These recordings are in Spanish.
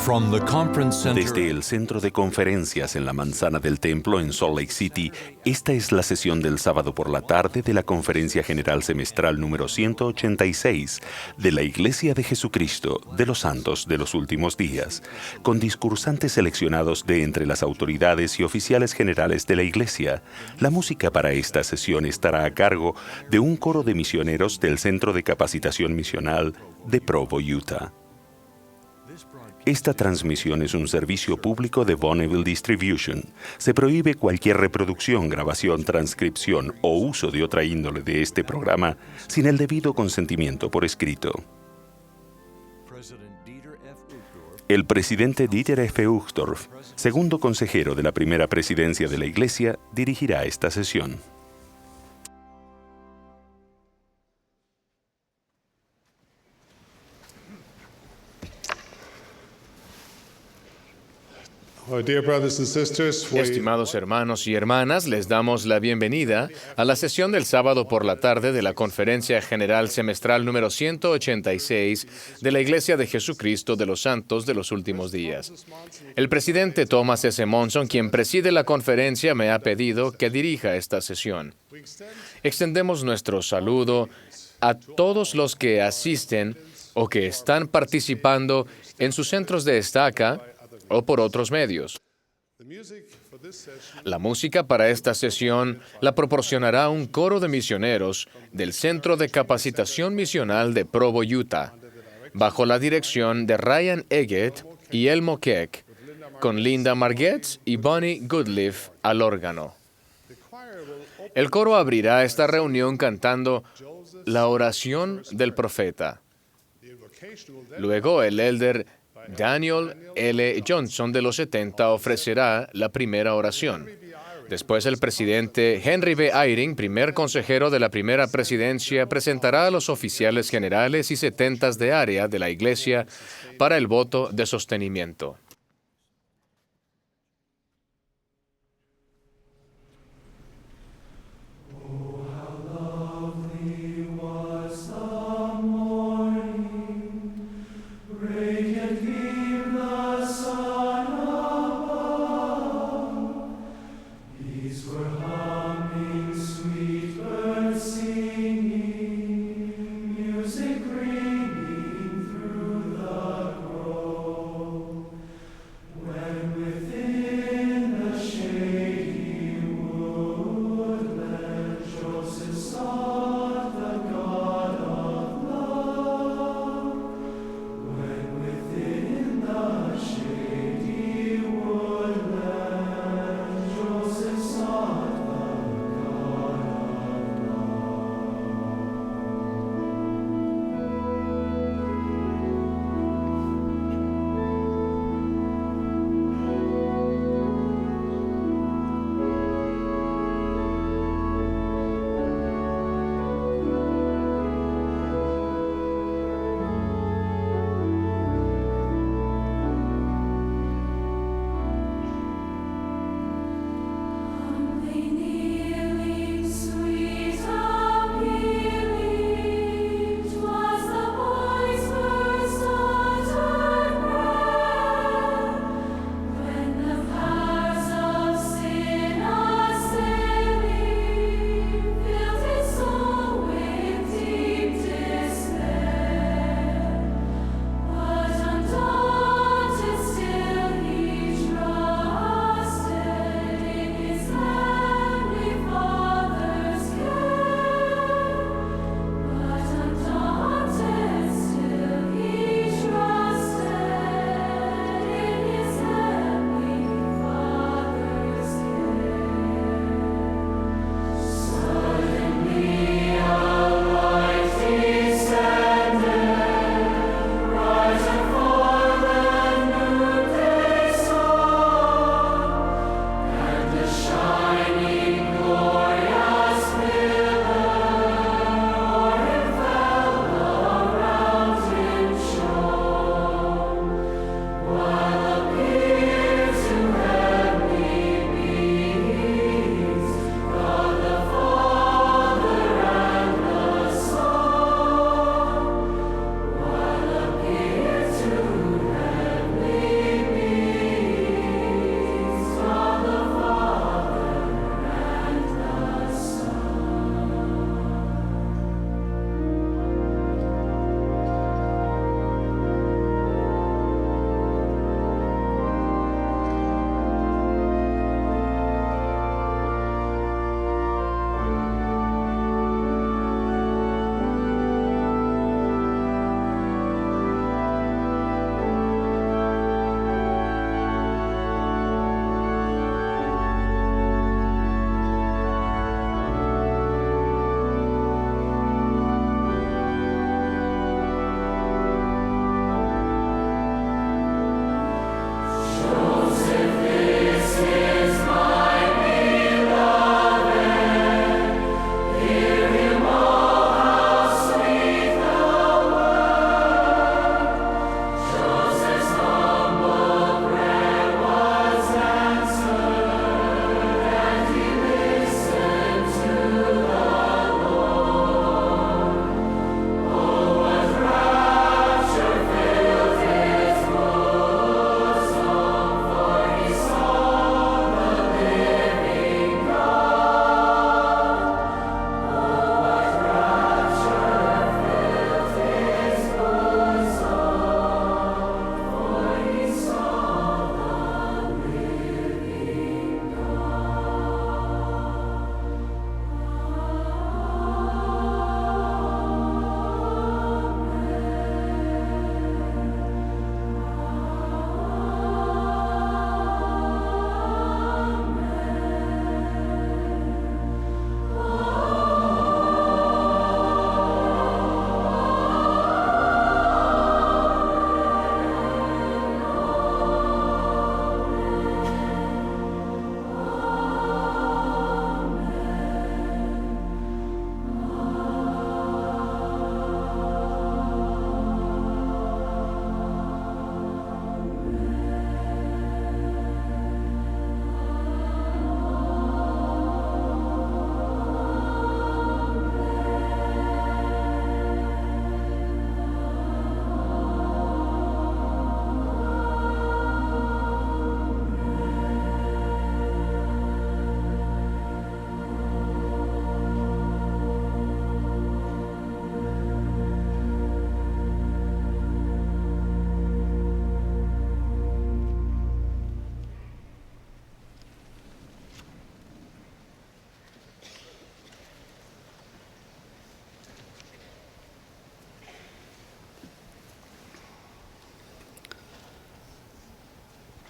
From the Conference Center. Desde el centro de conferencias en la manzana del templo en Salt Lake City, esta es la sesión del sábado por la tarde de la Conferencia General Semestral número 186 de la Iglesia de Jesucristo de los Santos de los Últimos Días, con discursantes seleccionados de entre las autoridades y oficiales generales de la Iglesia. La música para esta sesión estará a cargo de un coro de misioneros del Centro de Capacitación Misional de Provo, Utah. Esta transmisión es un servicio público de Bonneville Distribution. Se prohíbe cualquier reproducción, grabación, transcripción o uso de otra índole de este programa sin el debido consentimiento por escrito. El presidente Dieter F. Uchtdorf, segundo consejero de la primera presidencia de la Iglesia, dirigirá esta sesión. Estimados hermanos y hermanas, les damos la bienvenida a la sesión del sábado por la tarde de la Conferencia General Semestral número 186 de la Iglesia de Jesucristo de los Santos de los Últimos Días. El presidente Thomas S. Monson, quien preside la conferencia, me ha pedido que dirija esta sesión. Extendemos nuestro saludo a todos los que asisten o que están participando en sus centros de estaca o por otros medios. La música para esta sesión la proporcionará un coro de misioneros del Centro de Capacitación Misional de Provo, Utah, bajo la dirección de Ryan Eggett y Elmo Keck, con Linda Margetts y Bonnie Goodliff al órgano. El coro abrirá esta reunión cantando la oración del profeta. Luego el elder Daniel L. Johnson de los 70 ofrecerá la primera oración. Después el presidente Henry B. Eyring, primer consejero de la primera presidencia, presentará a los oficiales generales y setentas de área de la Iglesia para el voto de sostenimiento.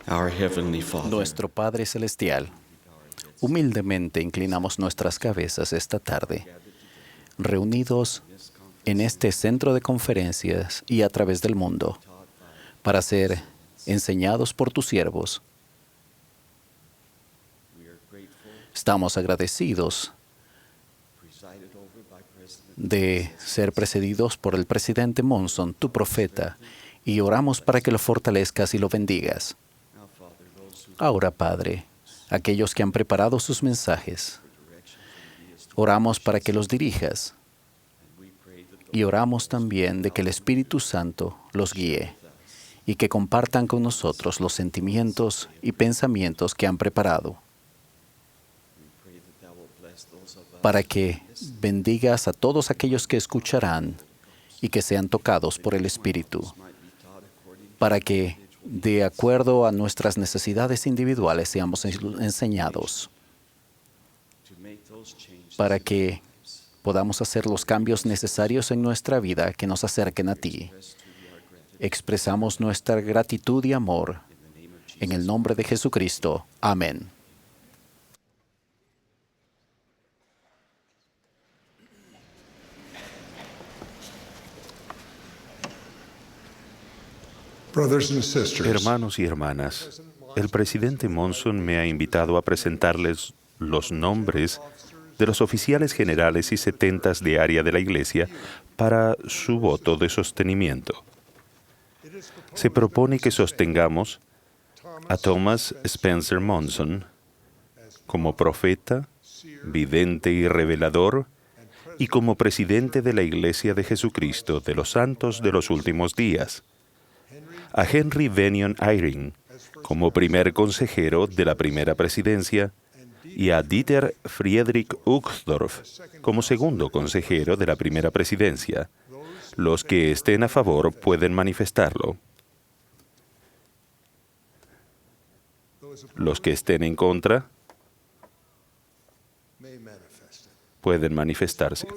Our Heavenly Father, Nuestro Padre Celestial, humildemente inclinamos nuestras cabezas esta tarde, reunidos en este centro de conferencias y a través del mundo, para ser enseñados por tus siervos. Estamos agradecidos de ser precedidos por el presidente Monson, tu profeta, y oramos para que lo fortalezcas y lo bendigas. Ahora, Padre, aquellos que han preparado sus mensajes, oramos para que los dirijas y oramos también de que el Espíritu Santo los guíe y que compartan con nosotros los sentimientos y pensamientos que han preparado, para que bendigas a todos aquellos que escucharán y que sean tocados por el Espíritu, para que de acuerdo a nuestras necesidades individuales seamos enseñados, para que podamos hacer los cambios necesarios en nuestra vida que nos acerquen a ti. Expresamos nuestra gratitud y amor en el nombre de Jesucristo. Amén. Hermanos y hermanas, el presidente Monson me ha invitado a presentarles los nombres de los oficiales generales y setentas de área de la Iglesia para su voto de sostenimiento. Se propone que sostengamos a Thomas Spencer Monson como profeta, vidente y revelador, y como presidente de la Iglesia de Jesucristo de los Santos de los Últimos Días, a Henry Bennion Eyring como primer consejero de la primera presidencia y a Dieter Friedrich Uchtdorf como segundo consejero de la primera presidencia. Los que estén a favor pueden manifestarlo. Los que estén en contra pueden manifestarse.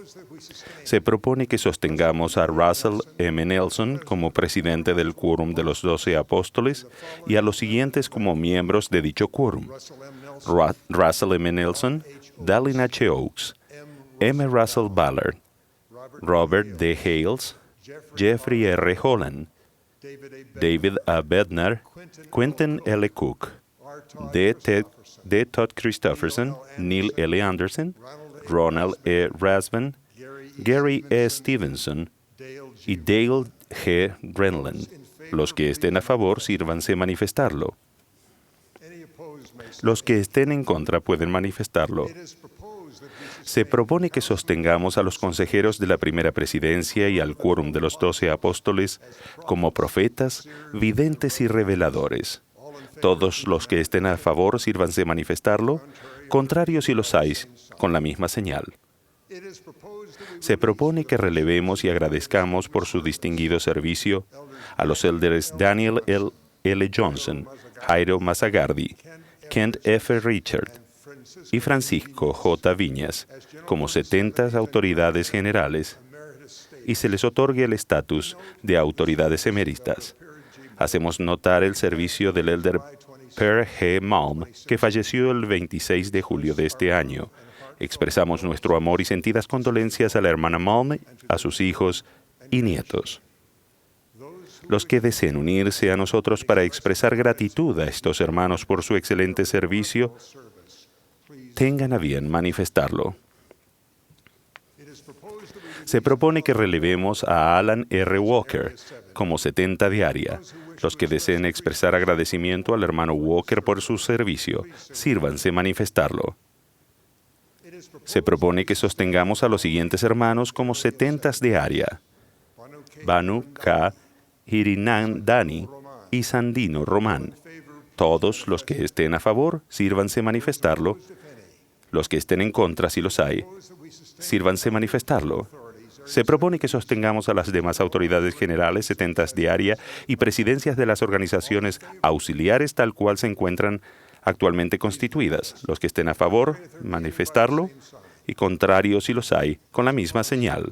Se propone que sostengamos a Russell M. Nelson como presidente del Quórum de los 12 Apóstoles y a los siguientes como miembros de dicho quórum: Russell M. Nelson, Dallin H. Oaks, M. Russell Ballard, Robert D. Hales, Jeffrey R. Holland, David A. Bednar, Quentin L. Cook, D. Todd Christofferson, Neil L. Anderson, Ronald E. Rasband, Gary E. Stevenson y Dale G. Renland. Los que estén a favor, sírvanse manifestarlo. Los que estén en contra pueden manifestarlo. Se propone que sostengamos a los consejeros de la primera presidencia y al quórum de los 12 apóstoles como profetas, videntes y reveladores. Todos los que estén a favor, sírvanse manifestarlo. Contrarios si los hay, con la misma señal. Se propone que relevemos y agradezcamos por su distinguido servicio a los elders Daniel L. Johnson, Jairo Mazagardi, Kent F. Richard y Francisco J. Viñas como 70 autoridades generales y se les otorgue el estatus de autoridades eméritas. Hacemos notar el servicio del elder Per G. Malm, que falleció el 26 de julio de este año. Expresamos nuestro amor y sentidas condolencias a la hermana Malm, a sus hijos y nietos. Los que deseen unirse a nosotros para expresar gratitud a estos hermanos por su excelente servicio, tengan a bien manifestarlo. Se propone que relevemos a Alan R. Walker como 70 de área. Los que deseen expresar agradecimiento al hermano Walker por su servicio, sírvanse manifestarlo. Se propone que sostengamos a los siguientes hermanos como 70 de área: Banu K. Hirinan Dani y Sandino Román. Todos los que estén a favor, sírvanse manifestarlo. Los que estén en contra, si los hay, sírvanse manifestarlo. Se propone que sostengamos a las demás autoridades generales, 70 de área y presidencias de las organizaciones auxiliares tal cual se encuentran actualmente constituidas. Los que estén a favor, manifestarlo, y contrarios si los hay, con la misma señal.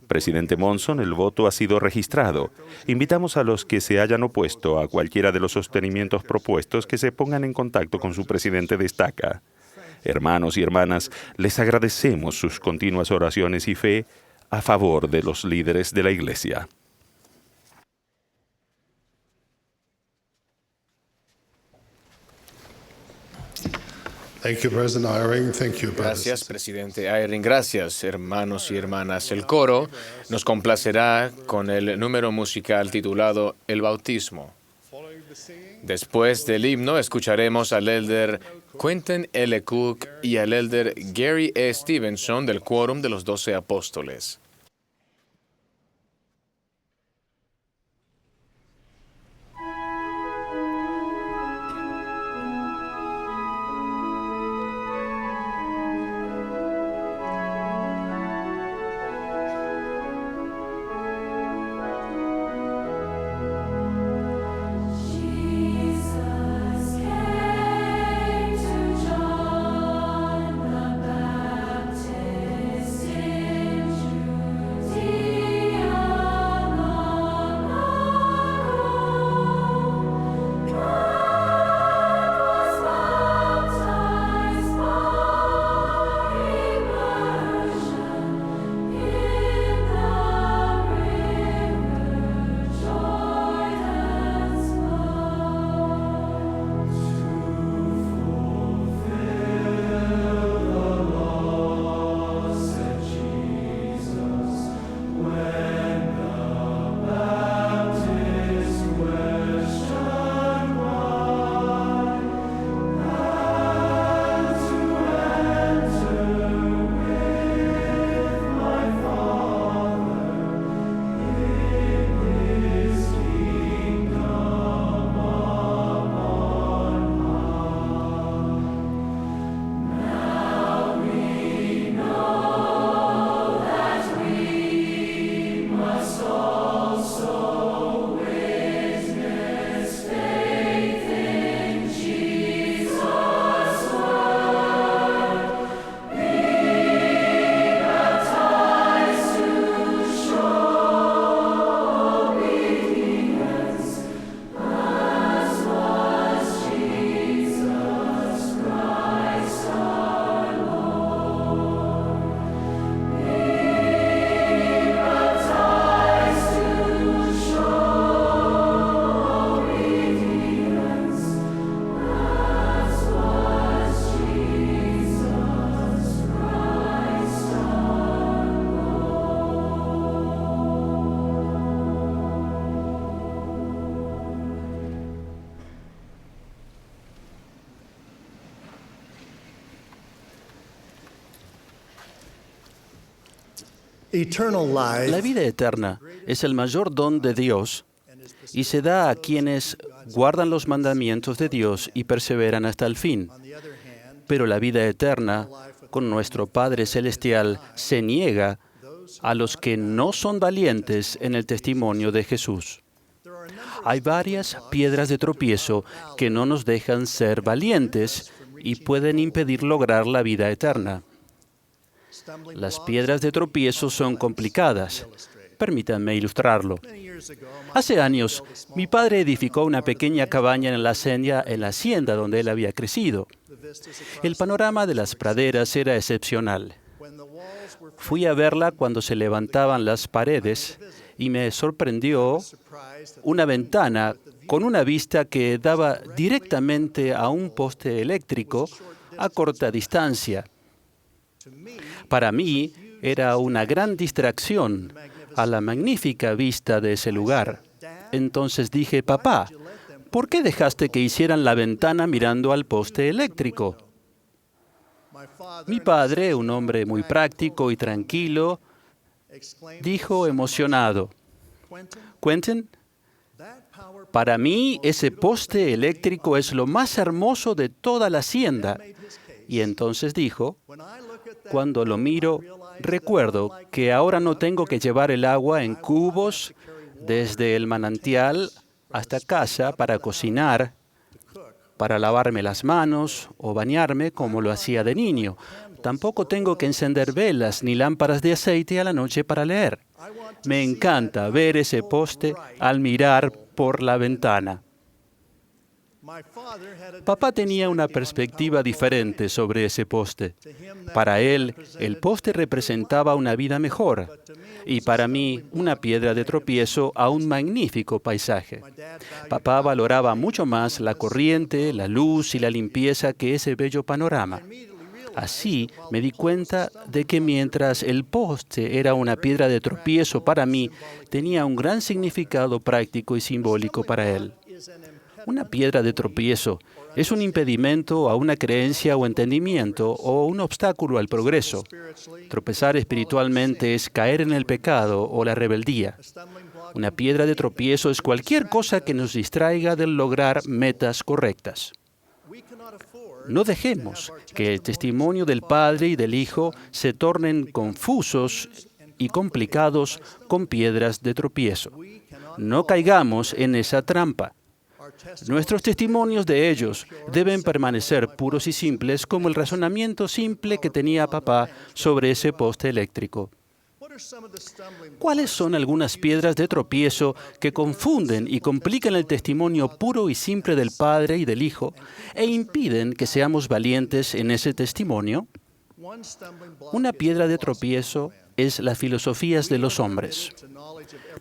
Presidente Monson, el voto ha sido registrado. Invitamos a los que se hayan opuesto a cualquiera de los sostenimientos propuestos que se pongan en contacto con su presidente de estaca. Hermanos y hermanas, les agradecemos sus continuas oraciones y fe a favor de los líderes de la Iglesia. Gracias, presidente Eyring. Gracias, hermanos y hermanas. El coro nos complacerá con el número musical titulado El Bautismo. Después del himno, escucharemos al elder Quentin L. Cook y al elder Gary E. Stevenson del Quórum de los 12 Apóstoles. La vida eterna es el mayor don de Dios y se da a quienes guardan los mandamientos de Dios y perseveran hasta el fin. Pero la vida eterna con nuestro Padre Celestial se niega a los que no son valientes en el testimonio de Jesús. Hay varias piedras de tropiezo que no nos dejan ser valientes y pueden impedir lograr la vida eterna. Las piedras de tropiezo son complicadas. Permítanme ilustrarlo. Hace años, mi padre edificó una pequeña cabaña en la hacienda donde él había crecido. El panorama de las praderas era excepcional. Fui a verla cuando se levantaban las paredes y me sorprendió una ventana con una vista que daba directamente a un poste eléctrico a corta distancia. Para mí era una gran distracción a la magnífica vista de ese lugar. Entonces dije, papá, ¿por qué dejaste que hicieran la ventana mirando al poste eléctrico? Mi padre, un hombre muy práctico y tranquilo, dijo emocionado, Quentin, para mí ese poste eléctrico es lo más hermoso de toda la hacienda. Y entonces dijo, cuando lo miro, recuerdo que ahora no tengo que llevar el agua en cubos desde el manantial hasta casa para cocinar, para lavarme las manos o bañarme como lo hacía de niño. Tampoco tengo que encender velas ni lámparas de aceite a la noche para leer. Me encanta ver ese poste al mirar por la ventana. Papá tenía una perspectiva diferente sobre ese poste. Para él, el poste representaba una vida mejor y para mí, una piedra de tropiezo a un magnífico paisaje. Papá valoraba mucho más la corriente, la luz y la limpieza que ese bello panorama. Así me di cuenta de que mientras el poste era una piedra de tropiezo para mí, tenía un gran significado práctico y simbólico para él. Una piedra de tropiezo es un impedimento a una creencia o entendimiento o un obstáculo al progreso. Tropezar espiritualmente es caer en el pecado o la rebeldía. Una piedra de tropiezo es cualquier cosa que nos distraiga del lograr metas correctas. No dejemos que el testimonio del Padre y del Hijo se tornen confusos y complicados con piedras de tropiezo. No caigamos en esa trampa. Nuestros testimonios de ellos deben permanecer puros y simples como el razonamiento simple que tenía papá sobre ese poste eléctrico. ¿Cuáles son algunas piedras de tropiezo que confunden y complican el testimonio puro y simple del Padre y del Hijo e impiden que seamos valientes en ese testimonio? Una piedra de tropiezo es las filosofías de los hombres.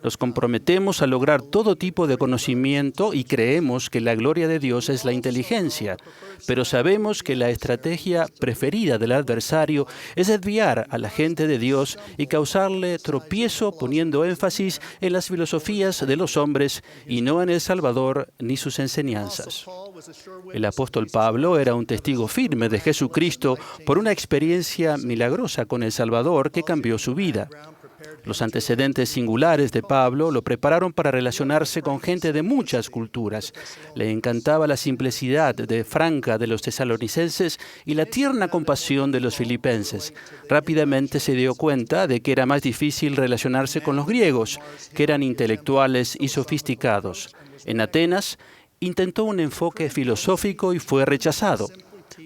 Nos comprometemos a lograr todo tipo de conocimiento y creemos que la gloria de Dios es la inteligencia, pero sabemos que la estrategia preferida del adversario es desviar a la gente de Dios y causarle tropiezo poniendo énfasis en las filosofías de los hombres y no en el Salvador ni sus enseñanzas. El apóstol Pablo era un testigo firme de Jesucristo por una experiencia milagrosa con el Salvador que cambió su vida. Los antecedentes singulares de Pablo lo prepararon para relacionarse con gente de muchas culturas. Le encantaba la simplicidad franca de los tesalonicenses y la tierna compasión de los filipenses. Rápidamente se dio cuenta de que era más difícil relacionarse con los griegos, que eran intelectuales y sofisticados. En Atenas, intentó un enfoque filosófico y fue rechazado.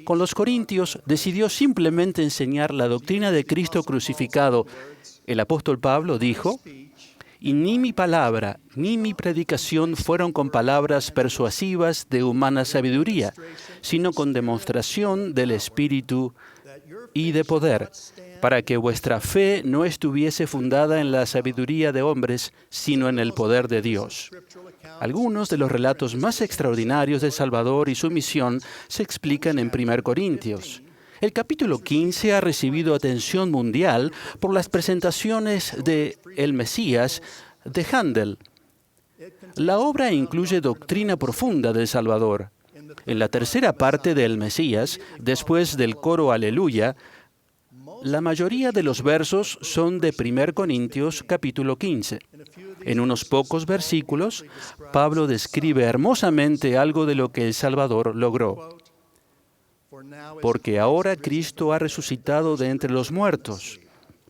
Con los corintios, decidió simplemente enseñar la doctrina de Cristo crucificado. El apóstol Pablo dijo: «Y ni mi palabra ni mi predicación fueron con palabras persuasivas de humana sabiduría, sino con demostración del Espíritu y de poder, para que vuestra fe no estuviese fundada en la sabiduría de hombres, sino en el poder de Dios». Algunos de los relatos más extraordinarios del Salvador y su misión se explican en 1 Corintios. El capítulo 15 ha recibido atención mundial por las presentaciones de El Mesías de Handel. La obra incluye doctrina profunda del Salvador. En la tercera parte de El Mesías, después del coro Aleluya, la mayoría de los versos son de 1 Corintios capítulo 15. En unos pocos versículos, Pablo describe hermosamente algo de lo que el Salvador logró. Porque ahora Cristo ha resucitado de entre los muertos,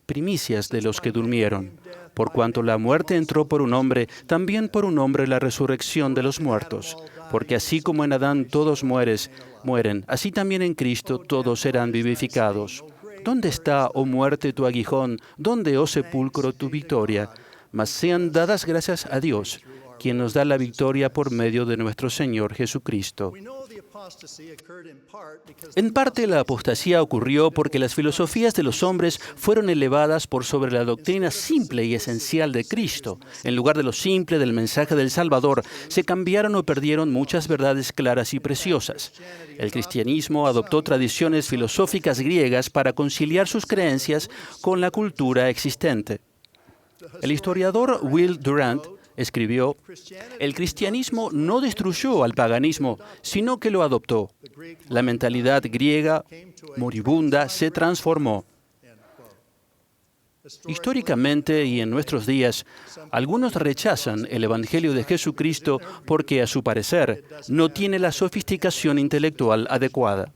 primicias de los que durmieron. Por cuanto la muerte entró por un hombre, también por un hombre la resurrección de los muertos. Porque así como en Adán todos mueren, así también en Cristo todos serán vivificados. ¿Dónde está, oh muerte, tu aguijón? ¿Dónde, oh sepulcro, tu victoria? Mas sean dadas gracias a Dios, quien nos da la victoria por medio de nuestro Señor Jesucristo. En parte, la apostasía ocurrió porque las filosofías de los hombres fueron elevadas por sobre la doctrina simple y esencial de Cristo. En lugar de lo simple del mensaje del Salvador, se cambiaron o perdieron muchas verdades claras y preciosas. El cristianismo adoptó tradiciones filosóficas griegas para conciliar sus creencias con la cultura existente. El historiador Will Durant escribió: «El cristianismo no destruyó al paganismo, sino que lo adoptó. La mentalidad griega moribunda se transformó». Históricamente y en nuestros días, algunos rechazan el Evangelio de Jesucristo porque, a su parecer, no tiene la sofisticación intelectual adecuada.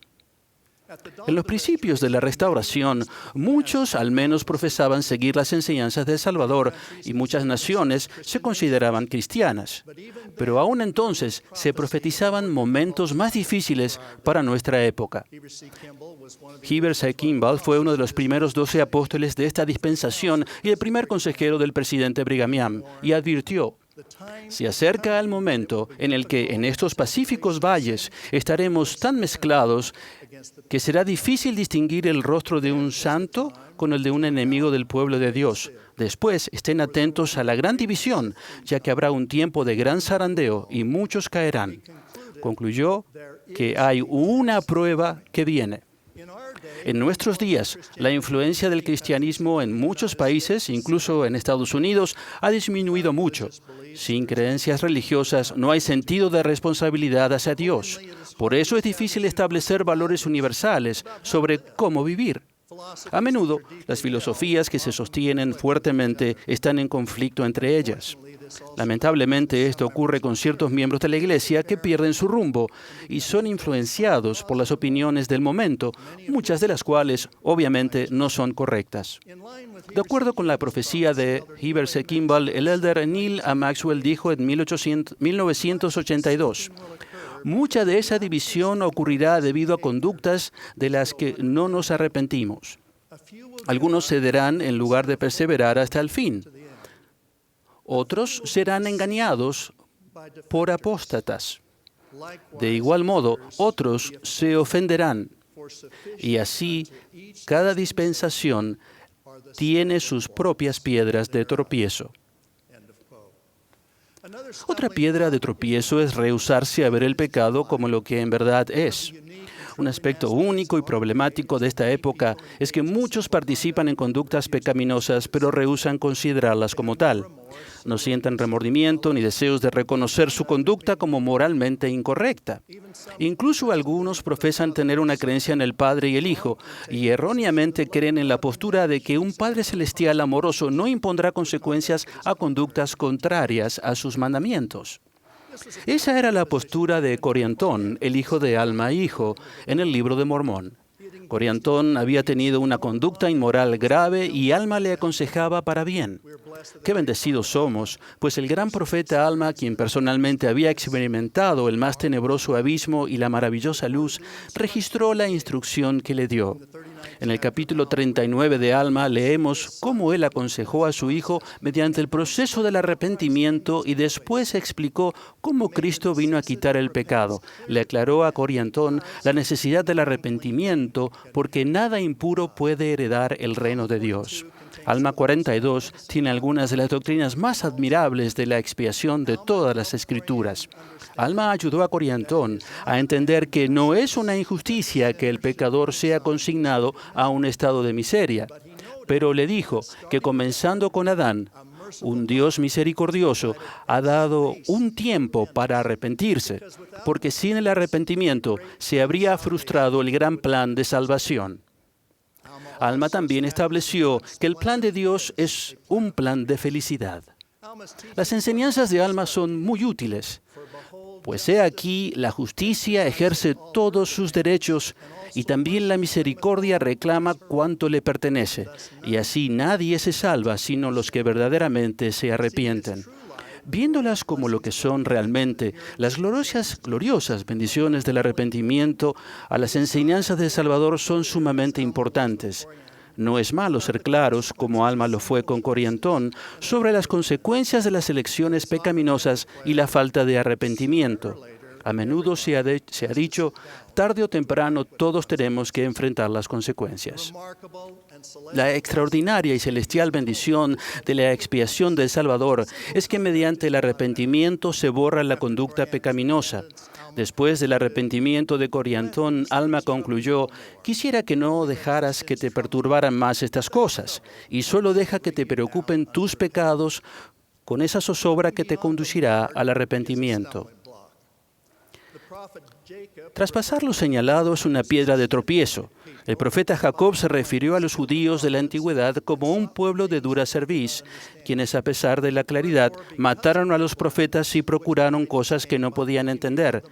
En los principios de la Restauración, muchos al menos profesaban seguir las enseñanzas del Salvador y muchas naciones se consideraban cristianas. Pero aún entonces se profetizaban momentos más difíciles para nuestra época. Heber C. Kimball fue uno de los primeros 12 apóstoles de esta dispensación y el primer consejero del presidente Brigham Young, y advirtió: se acerca el momento en el que en estos pacíficos valles estaremos tan mezclados que será difícil distinguir el rostro de un santo con el de un enemigo del pueblo de Dios. Después, estén atentos a la gran división, ya que habrá un tiempo de gran zarandeo y muchos caerán. Concluyó que hay una prueba que viene. En nuestros días, la influencia del cristianismo en muchos países, incluso en Estados Unidos, ha disminuido mucho. Sin creencias religiosas no hay sentido de responsabilidad hacia Dios. Por eso es difícil establecer valores universales sobre cómo vivir. A menudo, las filosofías que se sostienen fuertemente están en conflicto entre ellas. Lamentablemente, esto ocurre con ciertos miembros de la Iglesia que pierden su rumbo y son influenciados por las opiniones del momento, muchas de las cuales, obviamente, no son correctas. De acuerdo con la profecía de Heber C. Kimball, el elder Neil A. Maxwell dijo en 1982, mucha de esa división ocurrirá debido a conductas de las que no nos arrepentimos. Algunos cederán en lugar de perseverar hasta el fin. Otros serán engañados por apóstatas. De igual modo, otros se ofenderán. Y así, cada dispensación tiene sus propias piedras de tropiezo. Otra piedra de tropiezo es rehusarse a ver el pecado como lo que en verdad es. Un aspecto único y problemático de esta época es que muchos participan en conductas pecaminosas, pero rehúsan considerarlas como tal. No sienten remordimiento ni deseos de reconocer su conducta como moralmente incorrecta. Incluso algunos profesan tener una creencia en el Padre y el Hijo, y erróneamente creen en la postura de que un Padre Celestial amoroso no impondrá consecuencias a conductas contrarias a sus mandamientos. Esa era la postura de Coriantón, el hijo de Alma e Hijo, en el Libro de Mormón. Coriantón había tenido una conducta inmoral grave y Alma le aconsejaba para bien. Qué bendecidos somos, pues el gran profeta Alma, quien personalmente había experimentado el más tenebroso abismo y la maravillosa luz, registró la instrucción que le dio. En el capítulo 39 de Alma leemos cómo él aconsejó a su hijo mediante el proceso del arrepentimiento y después explicó cómo Cristo vino a quitar el pecado. Le aclaró a Coriantón la necesidad del arrepentimiento porque nada impuro puede heredar el reino de Dios. Alma 42 tiene algunas de las doctrinas más admirables de la expiación de todas las Escrituras. Alma ayudó a Coriantón a entender que no es una injusticia que el pecador sea consignado a un estado de miseria, pero le dijo que comenzando con Adán, un Dios misericordioso ha dado un tiempo para arrepentirse, porque sin el arrepentimiento se habría frustrado el gran plan de salvación. Alma también estableció que el plan de Dios es un plan de felicidad. Las enseñanzas de Alma son muy útiles, pues he aquí la justicia ejerce todos sus derechos y también la misericordia reclama cuanto le pertenece, y así nadie se salva sino los que verdaderamente se arrepienten. Viéndolas como lo que son realmente, las gloriosas bendiciones del arrepentimiento a las enseñanzas del Salvador son sumamente importantes. No es malo ser claros, como Alma lo fue con Coriantón, sobre las consecuencias de las elecciones pecaminosas y la falta de arrepentimiento. A menudo se ha dicho, tarde o temprano todos tenemos que enfrentar las consecuencias. La extraordinaria y celestial bendición de la expiación del Salvador es que mediante el arrepentimiento se borra la conducta pecaminosa. Después del arrepentimiento de Coriantón, Alma concluyó, quisiera que no dejaras que te perturbaran más estas cosas, y solo deja que te preocupen tus pecados con esa zozobra que te conducirá al arrepentimiento. Traspasar lo señalado es una piedra de tropiezo. El profeta Jacob se refirió a los judíos de la antigüedad como un pueblo de dura cerviz, quienes a pesar de la claridad mataron a los profetas y procuraron cosas que no podían entender.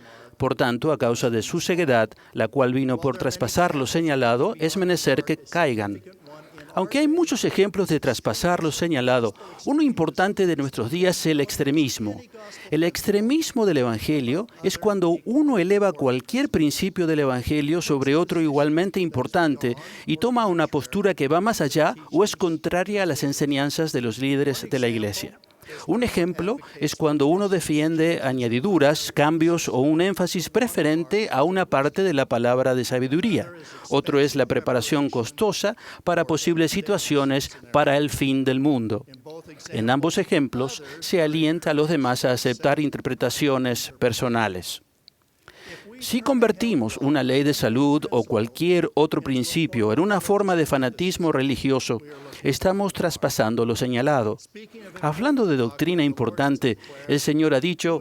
Por tanto, a causa de su ceguedad, la cual vino por traspasar lo señalado, es menester que caigan. Aunque hay muchos ejemplos de traspasar lo señalado, uno importante de nuestros días es el extremismo. El extremismo del Evangelio es cuando uno eleva cualquier principio del Evangelio sobre otro igualmente importante y toma una postura que va más allá o es contraria a las enseñanzas de los líderes de la Iglesia. Un ejemplo es cuando uno defiende añadiduras, cambios o un énfasis preferente a una parte de la palabra de sabiduría. Otro es la preparación costosa para posibles situaciones para el fin del mundo. En ambos ejemplos, se alienta a los demás a aceptar interpretaciones personales. Si convertimos una ley de salud o cualquier otro principio en una forma de fanatismo religioso, estamos traspasando lo señalado. Hablando de doctrina importante, el Señor ha dicho,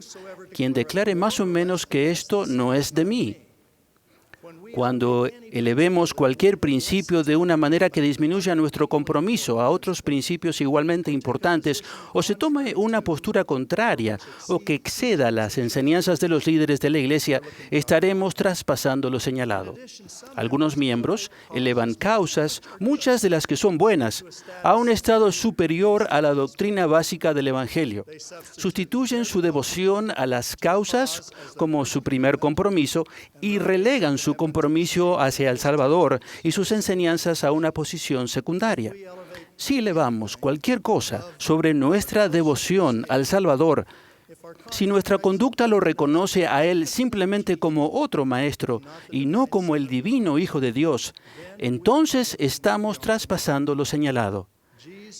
quien declare más o menos que esto no es de mí. Cuando elevemos cualquier principio de una manera que disminuya nuestro compromiso a otros principios igualmente importantes, o se tome una postura contraria o que exceda las enseñanzas de los líderes de la Iglesia, estaremos traspasando lo señalado. Algunos miembros elevan causas, muchas de las que son buenas, a un estado superior a la doctrina básica del Evangelio. Sustituyen su devoción a las causas como su primer compromiso y relegan su compromiso hacia el Salvador y sus enseñanzas a una posición secundaria. Si elevamos cualquier cosa sobre nuestra devoción al Salvador, si nuestra conducta lo reconoce a Él simplemente como otro maestro y no como el divino Hijo de Dios, entonces estamos traspasando lo señalado.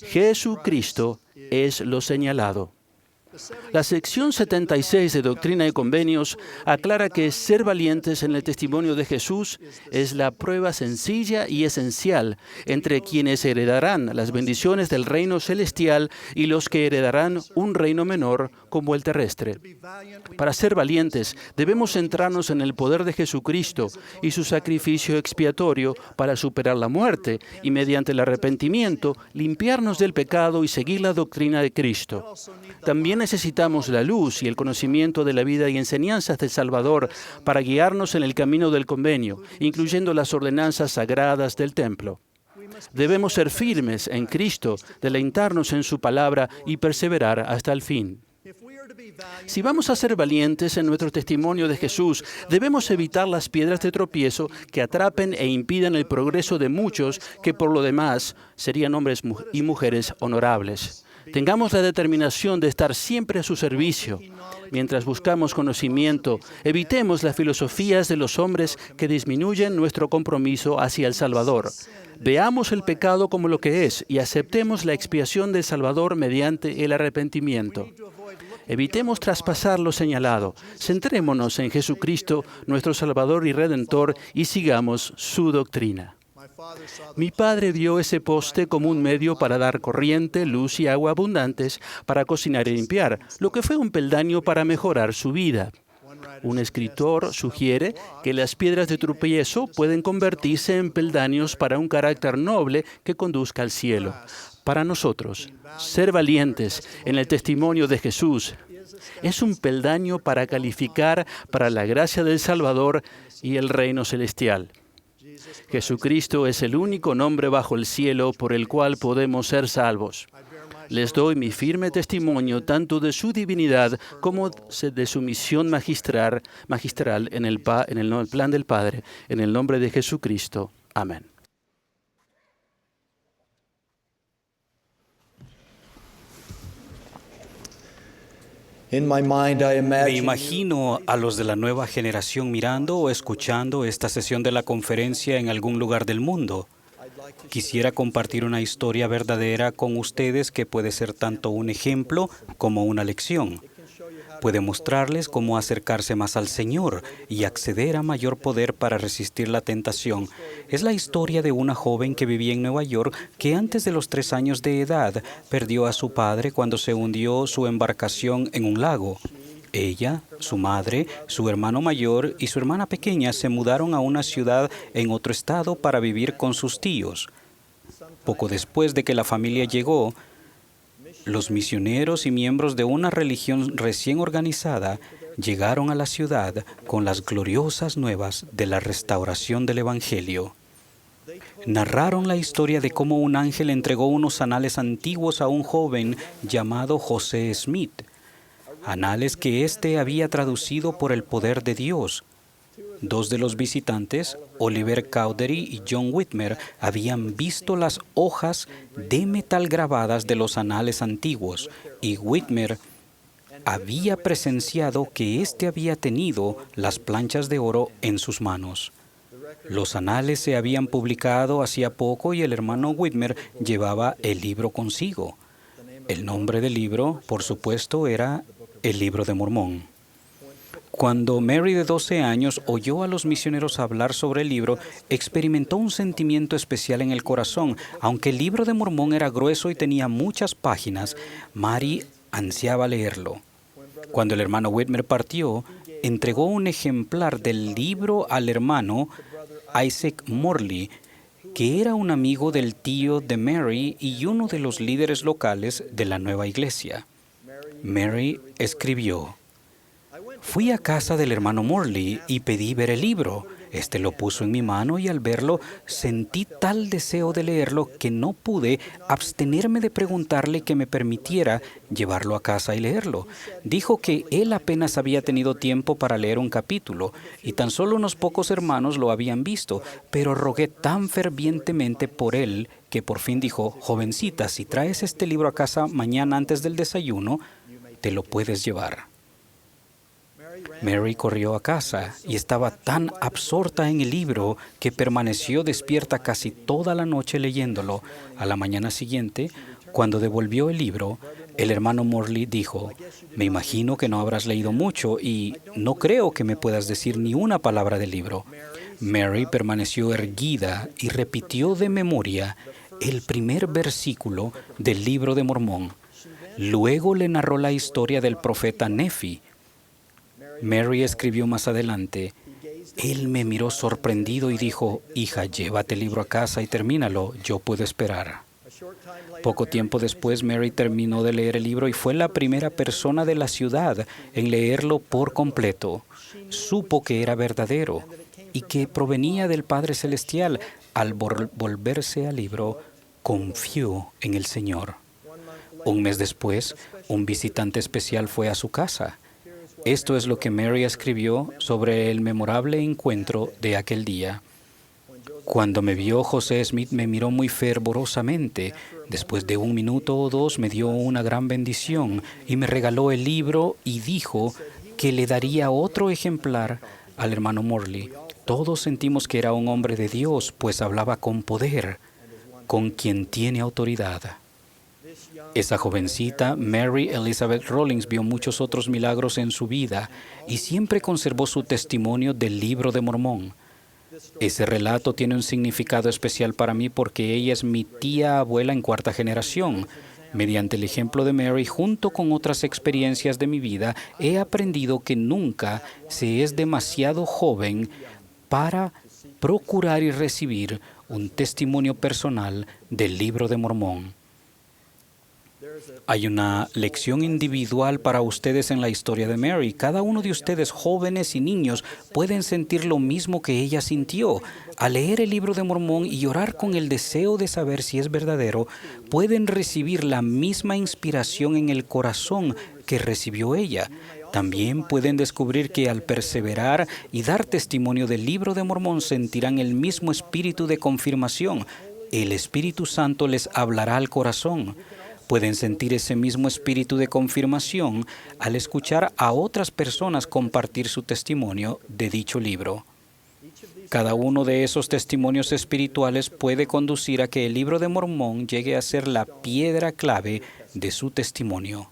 Jesucristo es lo señalado. La sección 76 de Doctrina y Convenios aclara que ser valientes en el testimonio de Jesús es la prueba sencilla y esencial entre quienes heredarán las bendiciones del reino celestial y los que heredarán un reino menor como el terrestre. Para ser valientes, debemos centrarnos en el poder de Jesucristo y su sacrificio expiatorio para superar la muerte y, mediante el arrepentimiento, limpiarnos del pecado y seguir la doctrina de Cristo. También necesitamos la luz y el conocimiento de la vida y enseñanzas del Salvador para guiarnos en el camino del convenio, incluyendo las ordenanzas sagradas del templo. Debemos ser firmes en Cristo, deleitarnos en su palabra y perseverar hasta el fin. Si vamos a ser valientes en nuestro testimonio de Jesús, debemos evitar las piedras de tropiezo que atrapen e impidan el progreso de muchos que por lo demás serían hombres y mujeres honorables. Tengamos la determinación de estar siempre a su servicio. Mientras buscamos conocimiento, evitemos las filosofías de los hombres que disminuyen nuestro compromiso hacia el Salvador. Veamos el pecado como lo que es y aceptemos la expiación del Salvador mediante el arrepentimiento. Evitemos traspasar lo señalado. Centrémonos en Jesucristo, nuestro Salvador y Redentor, y sigamos su doctrina. Mi padre vio ese poste como un medio para dar corriente, luz y agua abundantes para cocinar y limpiar, lo que fue un peldaño para mejorar su vida. Un escritor sugiere que las piedras de tropiezo pueden convertirse en peldaños para un carácter noble que conduzca al cielo. Para nosotros, ser valientes en el testimonio de Jesús es un peldaño para calificar para la gracia del Salvador y el reino celestial. Jesucristo es el único nombre bajo el cielo por el cual podemos ser salvos. Les doy mi firme testimonio tanto de su divinidad como de su misión magistral en el plan del Padre, en el nombre de Jesucristo. Amén. Me imagino a los de la nueva generación mirando o escuchando esta sesión de la conferencia en algún lugar del mundo. Quisiera compartir una historia verdadera con ustedes que puede ser tanto un ejemplo como una lección. Puede mostrarles cómo acercarse más al Señor y acceder a mayor poder para resistir la tentación. Es la historia de una joven que vivía en Nueva York que antes de los 3 años de edad perdió a su padre cuando se hundió su embarcación en un lago. Ella, su madre, su hermano mayor y su hermana pequeña se mudaron a una ciudad en otro estado para vivir con sus tíos. Poco después de que la familia llegó, los misioneros y miembros de una religión recién organizada llegaron a la ciudad con las gloriosas nuevas de la restauración del Evangelio. Narraron la historia de cómo un ángel entregó unos anales antiguos a un joven llamado José Smith, anales que éste había traducido por el poder de Dios. Dos de los visitantes, Oliver Cowdery y John Whitmer, habían visto las hojas de metal grabadas de los anales antiguos, y Whitmer había presenciado que éste había tenido las planchas de oro en sus manos. Los anales se habían publicado hacía poco y el hermano Whitmer llevaba el libro consigo. El nombre del libro, por supuesto, era el Libro de Mormón. Cuando Mary, de 12 años, oyó a los misioneros hablar sobre el libro, experimentó un sentimiento especial en el corazón. Aunque el Libro de Mormón era grueso y tenía muchas páginas, Mary ansiaba leerlo. Cuando el hermano Whitmer partió, entregó un ejemplar del libro al hermano Isaac Morley, que era un amigo del tío de Mary y uno de los líderes locales de la nueva iglesia. Mary escribió: «Fui a casa del hermano Morley y pedí ver el libro. Este lo puso en mi mano y al verlo sentí tal deseo de leerlo que no pude abstenerme de preguntarle que me permitiera llevarlo a casa y leerlo. Dijo que él apenas había tenido tiempo para leer un capítulo y tan solo unos pocos hermanos lo habían visto, pero rogué tan fervientemente por él que por fin dijo: jovencita, si traes este libro a casa mañana antes del desayuno, te lo puedes llevar». Mary corrió a casa y estaba tan absorta en el libro que permaneció despierta casi toda la noche leyéndolo. A la mañana siguiente, cuando devolvió el libro, el hermano Morley dijo: «Me imagino que no habrás leído mucho y no creo que me puedas decir ni una palabra del libro». Mary permaneció erguida y repitió de memoria el primer versículo del Libro de Mormón. Luego le narró la historia del profeta Nefi. Mary escribió más adelante: «Él me miró sorprendido y dijo: hija, llévate el libro a casa y termínalo, yo puedo esperar». Poco tiempo después, Mary terminó de leer el libro y fue la primera persona de la ciudad en leerlo por completo. Supo que era verdadero y que provenía del Padre Celestial. Al volverse al libro, confió en el Señor. Un mes después, un visitante especial fue a su casa. Esto es lo que Mary escribió sobre el memorable encuentro de aquel día. «Cuando me vio, José Smith me miró muy fervorosamente. Después de 1 minuto o 2 me dio una gran bendición y me regaló el libro y dijo que le daría otro ejemplar al hermano Morley. Todos sentimos que era un hombre de Dios, pues hablaba con poder, con quien tiene autoridad». Esa jovencita, Mary Elizabeth Rollins, vio muchos otros milagros en su vida y siempre conservó su testimonio del Libro de Mormón. Ese relato tiene un significado especial para mí porque ella es mi tía abuela en 4ª generación. Mediante el ejemplo de Mary, junto con otras experiencias de mi vida, he aprendido que nunca se es demasiado joven para procurar y recibir un testimonio personal del Libro de Mormón. Hay una lección individual para ustedes en la historia de Mary. Cada uno de ustedes, jóvenes y niños, pueden sentir lo mismo que ella sintió. Al leer el Libro de Mormón y orar con el deseo de saber si es verdadero, pueden recibir la misma inspiración en el corazón que recibió ella. También pueden descubrir que al perseverar y dar testimonio del Libro de Mormón sentirán el mismo espíritu de confirmación. El Espíritu Santo les hablará al corazón. Pueden sentir ese mismo espíritu de confirmación al escuchar a otras personas compartir su testimonio de dicho libro. Cada uno de esos testimonios espirituales puede conducir a que el Libro de Mormón llegue a ser la piedra clave de su testimonio.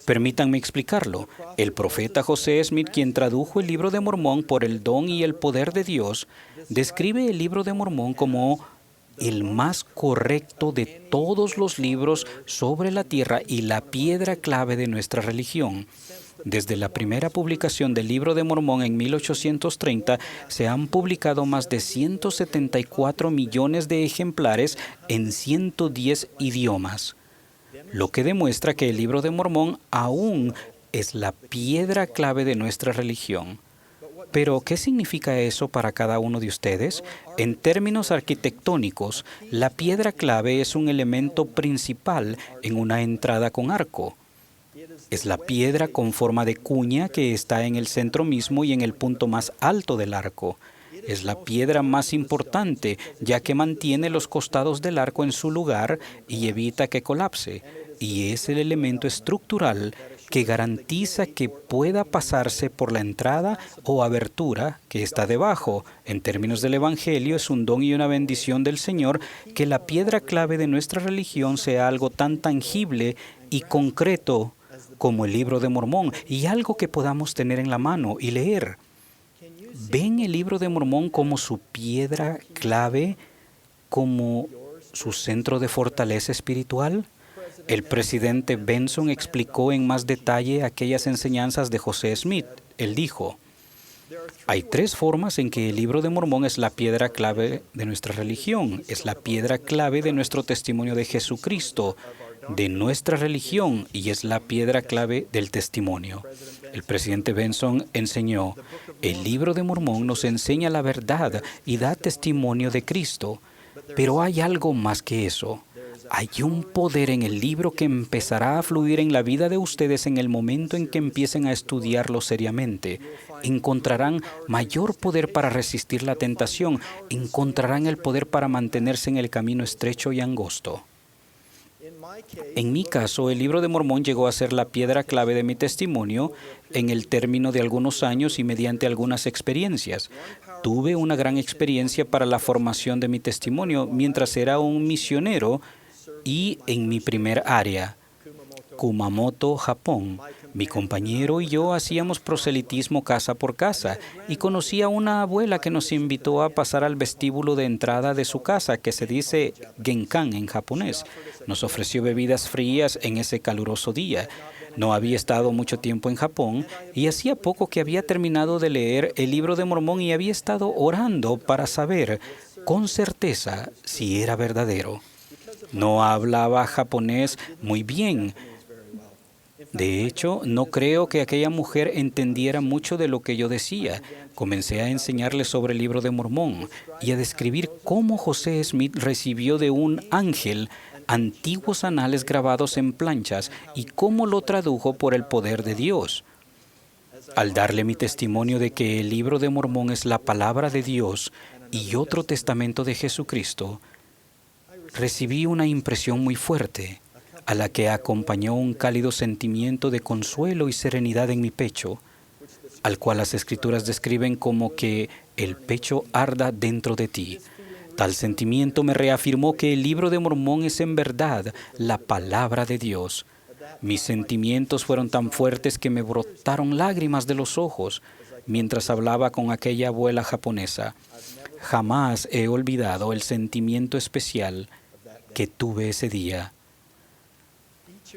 Permítanme explicarlo. El profeta José Smith, quien tradujo el Libro de Mormón por el don y el poder de Dios, describe el Libro de Mormón como el más correcto de todos los libros sobre la tierra y la piedra clave de nuestra religión. Desde la primera publicación del Libro de Mormón en 1830, se han publicado más de 174 millones de ejemplares en 110 idiomas, lo que demuestra que el Libro de Mormón aún es la piedra clave de nuestra religión. Pero, ¿qué significa eso para cada uno de ustedes? En términos arquitectónicos, la piedra clave es un elemento principal en una entrada con arco. Es la piedra con forma de cuña que está en el centro mismo y en el punto más alto del arco. Es la piedra más importante, ya que mantiene los costados del arco en su lugar y evita que colapse. Y es el elemento estructural que garantiza que pueda pasarse por la entrada o abertura que está debajo. En términos del Evangelio, es un don y una bendición del Señor que la piedra clave de nuestra religión sea algo tan tangible y concreto como el Libro de Mormón, y algo que podamos tener en la mano y leer. ¿Ven el Libro de Mormón como su piedra clave, como su centro de fortaleza espiritual? El presidente Benson explicó en más detalle aquellas enseñanzas de José Smith. Él dijo: hay 3 formas en que el Libro de Mormón es la piedra clave de nuestra religión. Es la piedra clave de nuestro testimonio de Jesucristo, de nuestra religión, y es la piedra clave del testimonio. El presidente Benson enseñó: el Libro de Mormón nos enseña la verdad y da testimonio de Cristo. Pero hay algo más que eso. Hay un poder en el libro que empezará a fluir en la vida de ustedes en el momento en que empiecen a estudiarlo seriamente. Encontrarán mayor poder para resistir la tentación. Encontrarán el poder para mantenerse en el camino estrecho y angosto. En mi caso, el Libro de Mormón llegó a ser la piedra clave de mi testimonio en el término de algunos años y mediante algunas experiencias. Tuve una gran experiencia para la formación de mi testimonio mientras era un misionero y en mi primer área, Kumamoto, Japón. Mi compañero y yo hacíamos proselitismo casa por casa y conocí a una abuela que nos invitó a pasar al vestíbulo de entrada de su casa, que se dice Genkan en japonés. Nos ofreció bebidas frías en ese caluroso día. No había estado mucho tiempo en Japón y hacía poco que había terminado de leer el Libro de Mormón y había estado orando para saber con certeza si era verdadero. No hablaba japonés muy bien. De hecho, no creo que aquella mujer entendiera mucho de lo que yo decía. Comencé a enseñarle sobre el Libro de Mormón y a describir cómo José Smith recibió de un ángel antiguos anales grabados en planchas y cómo lo tradujo por el poder de Dios. Al darle mi testimonio de que el Libro de Mormón es la palabra de Dios y otro testamento de Jesucristo, recibí una impresión muy fuerte, a la que acompañó un cálido sentimiento de consuelo y serenidad en mi pecho, al cual las Escrituras describen como que el pecho arda dentro de ti. Tal sentimiento me reafirmó que el Libro de Mormón es en verdad la palabra de Dios. Mis sentimientos fueron tan fuertes que me brotaron lágrimas de los ojos mientras hablaba con aquella abuela japonesa. Jamás he olvidado el sentimiento especial que tuve ese día.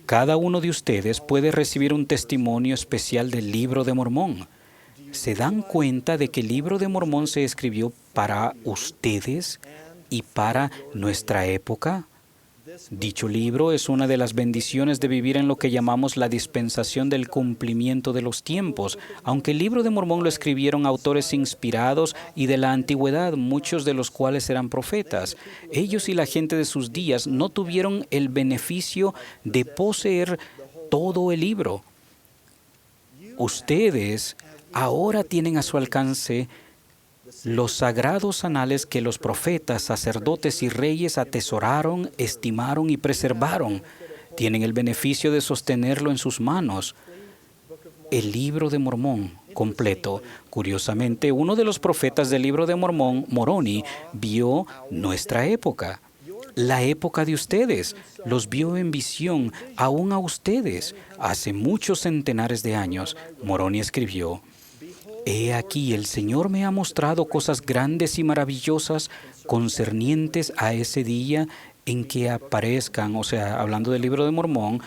Cada uno de ustedes puede recibir un testimonio especial del Libro de Mormón. ¿Se dan cuenta de que el Libro de Mormón se escribió para ustedes y para nuestra época? Dicho libro es una de las bendiciones de vivir en lo que llamamos la dispensación del cumplimiento de los tiempos. Aunque el Libro de Mormón lo escribieron autores inspirados y de la antigüedad, muchos de los cuales eran profetas, ellos y la gente de sus días no tuvieron el beneficio de poseer todo el libro. Ustedes ahora tienen a su alcance los sagrados anales que los profetas, sacerdotes y reyes atesoraron, estimaron y preservaron. Tienen el beneficio de sostenerlo en sus manos. El Libro de Mormón completo. Curiosamente, uno de los profetas del Libro de Mormón, Moroni, vio nuestra época. La época de ustedes. Los vio en visión, aún a ustedes. Hace muchos centenares de años, Moroni escribió: He aquí, el Señor me ha mostrado cosas grandes y maravillosas concernientes a ese día en que aparezcan, o sea, hablando del Libro de Mormón,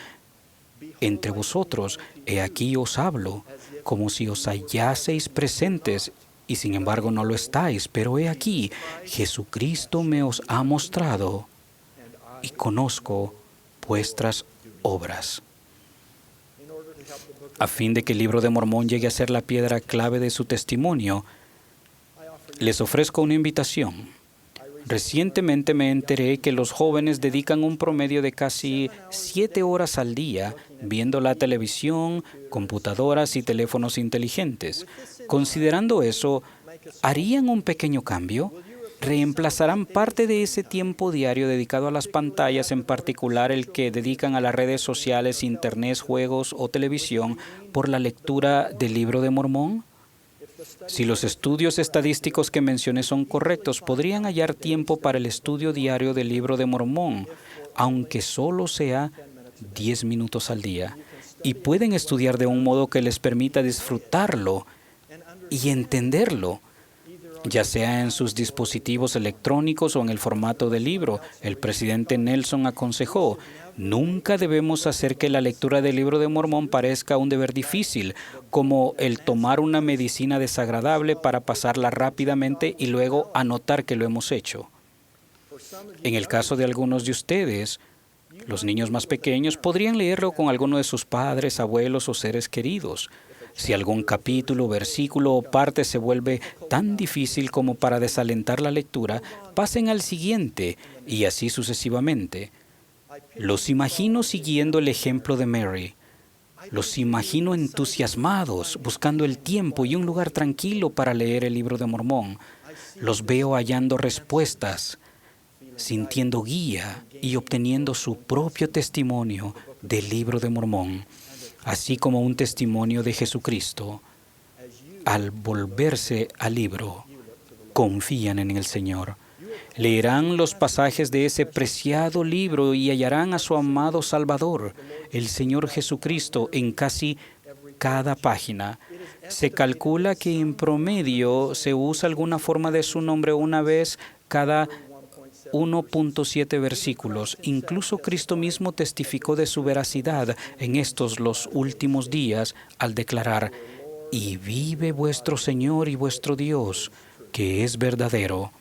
entre vosotros. He aquí os hablo, como si os hallaseis presentes, y sin embargo no lo estáis. Pero he aquí, Jesucristo me os ha mostrado, y conozco vuestras obras. A fin de que el Libro de Mormón llegue a ser la piedra clave de su testimonio, les ofrezco una invitación. Recientemente me enteré que los jóvenes dedican un promedio de casi 7 horas al día viendo la televisión, computadoras y teléfonos inteligentes. Considerando eso, ¿harían un pequeño cambio? ¿Reemplazarán parte de ese tiempo diario dedicado a las pantallas, en particular el que dedican a las redes sociales, internet, juegos o televisión, por la lectura del Libro de Mormón? Si los estudios estadísticos que mencioné son correctos, podrían hallar tiempo para el estudio diario del Libro de Mormón, aunque solo sea 10 minutos al día. Y pueden estudiar de un modo que les permita disfrutarlo y entenderlo, ya sea en sus dispositivos electrónicos o en el formato de libro. El presidente Nelson aconsejó: nunca debemos hacer que la lectura del Libro de Mormón parezca un deber difícil, como el tomar una medicina desagradable para pasarla rápidamente y luego anotar que lo hemos hecho. En el caso de algunos de ustedes, los niños más pequeños podrían leerlo con alguno de sus padres, abuelos o seres queridos. Si algún capítulo, versículo o parte se vuelve tan difícil como para desalentar la lectura, pasen al siguiente y así sucesivamente. Los imagino siguiendo el ejemplo de Mary. Los imagino entusiasmados, buscando el tiempo y un lugar tranquilo para leer el Libro de Mormón. Los veo hallando respuestas, sintiendo guía y obteniendo su propio testimonio del Libro de Mormón, así como un testimonio de Jesucristo. Al volverse al libro, confían en el Señor. Leerán los pasajes de ese preciado libro y hallarán a su amado Salvador, el Señor Jesucristo, en casi cada página. Se calcula que en promedio se usa alguna forma de su nombre una vez cada 1.7 versículos. Incluso Cristo mismo testificó de su veracidad en estos los últimos días al declarar: «Y vive vuestro Señor y vuestro Dios, que es verdadero».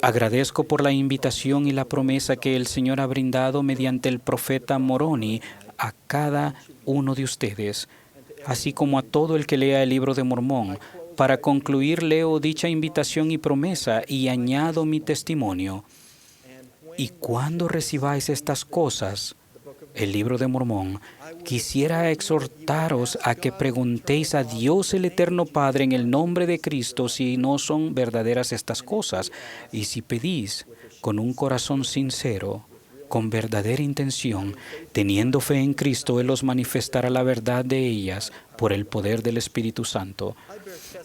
Agradezco por la invitación y la promesa que el Señor ha brindado mediante el profeta Moroni a cada uno de ustedes, así como a todo el que lea el Libro de Mormón. Para concluir, leo dicha invitación y promesa y añado mi testimonio. Y cuando recibáis estas cosas, el Libro de Mormón, quisiera exhortaros a que preguntéis a Dios el Eterno Padre en el nombre de Cristo si no son verdaderas estas cosas. Y si pedís con un corazón sincero, con verdadera intención, teniendo fe en Cristo, Él os manifestará la verdad de ellas por el poder del Espíritu Santo.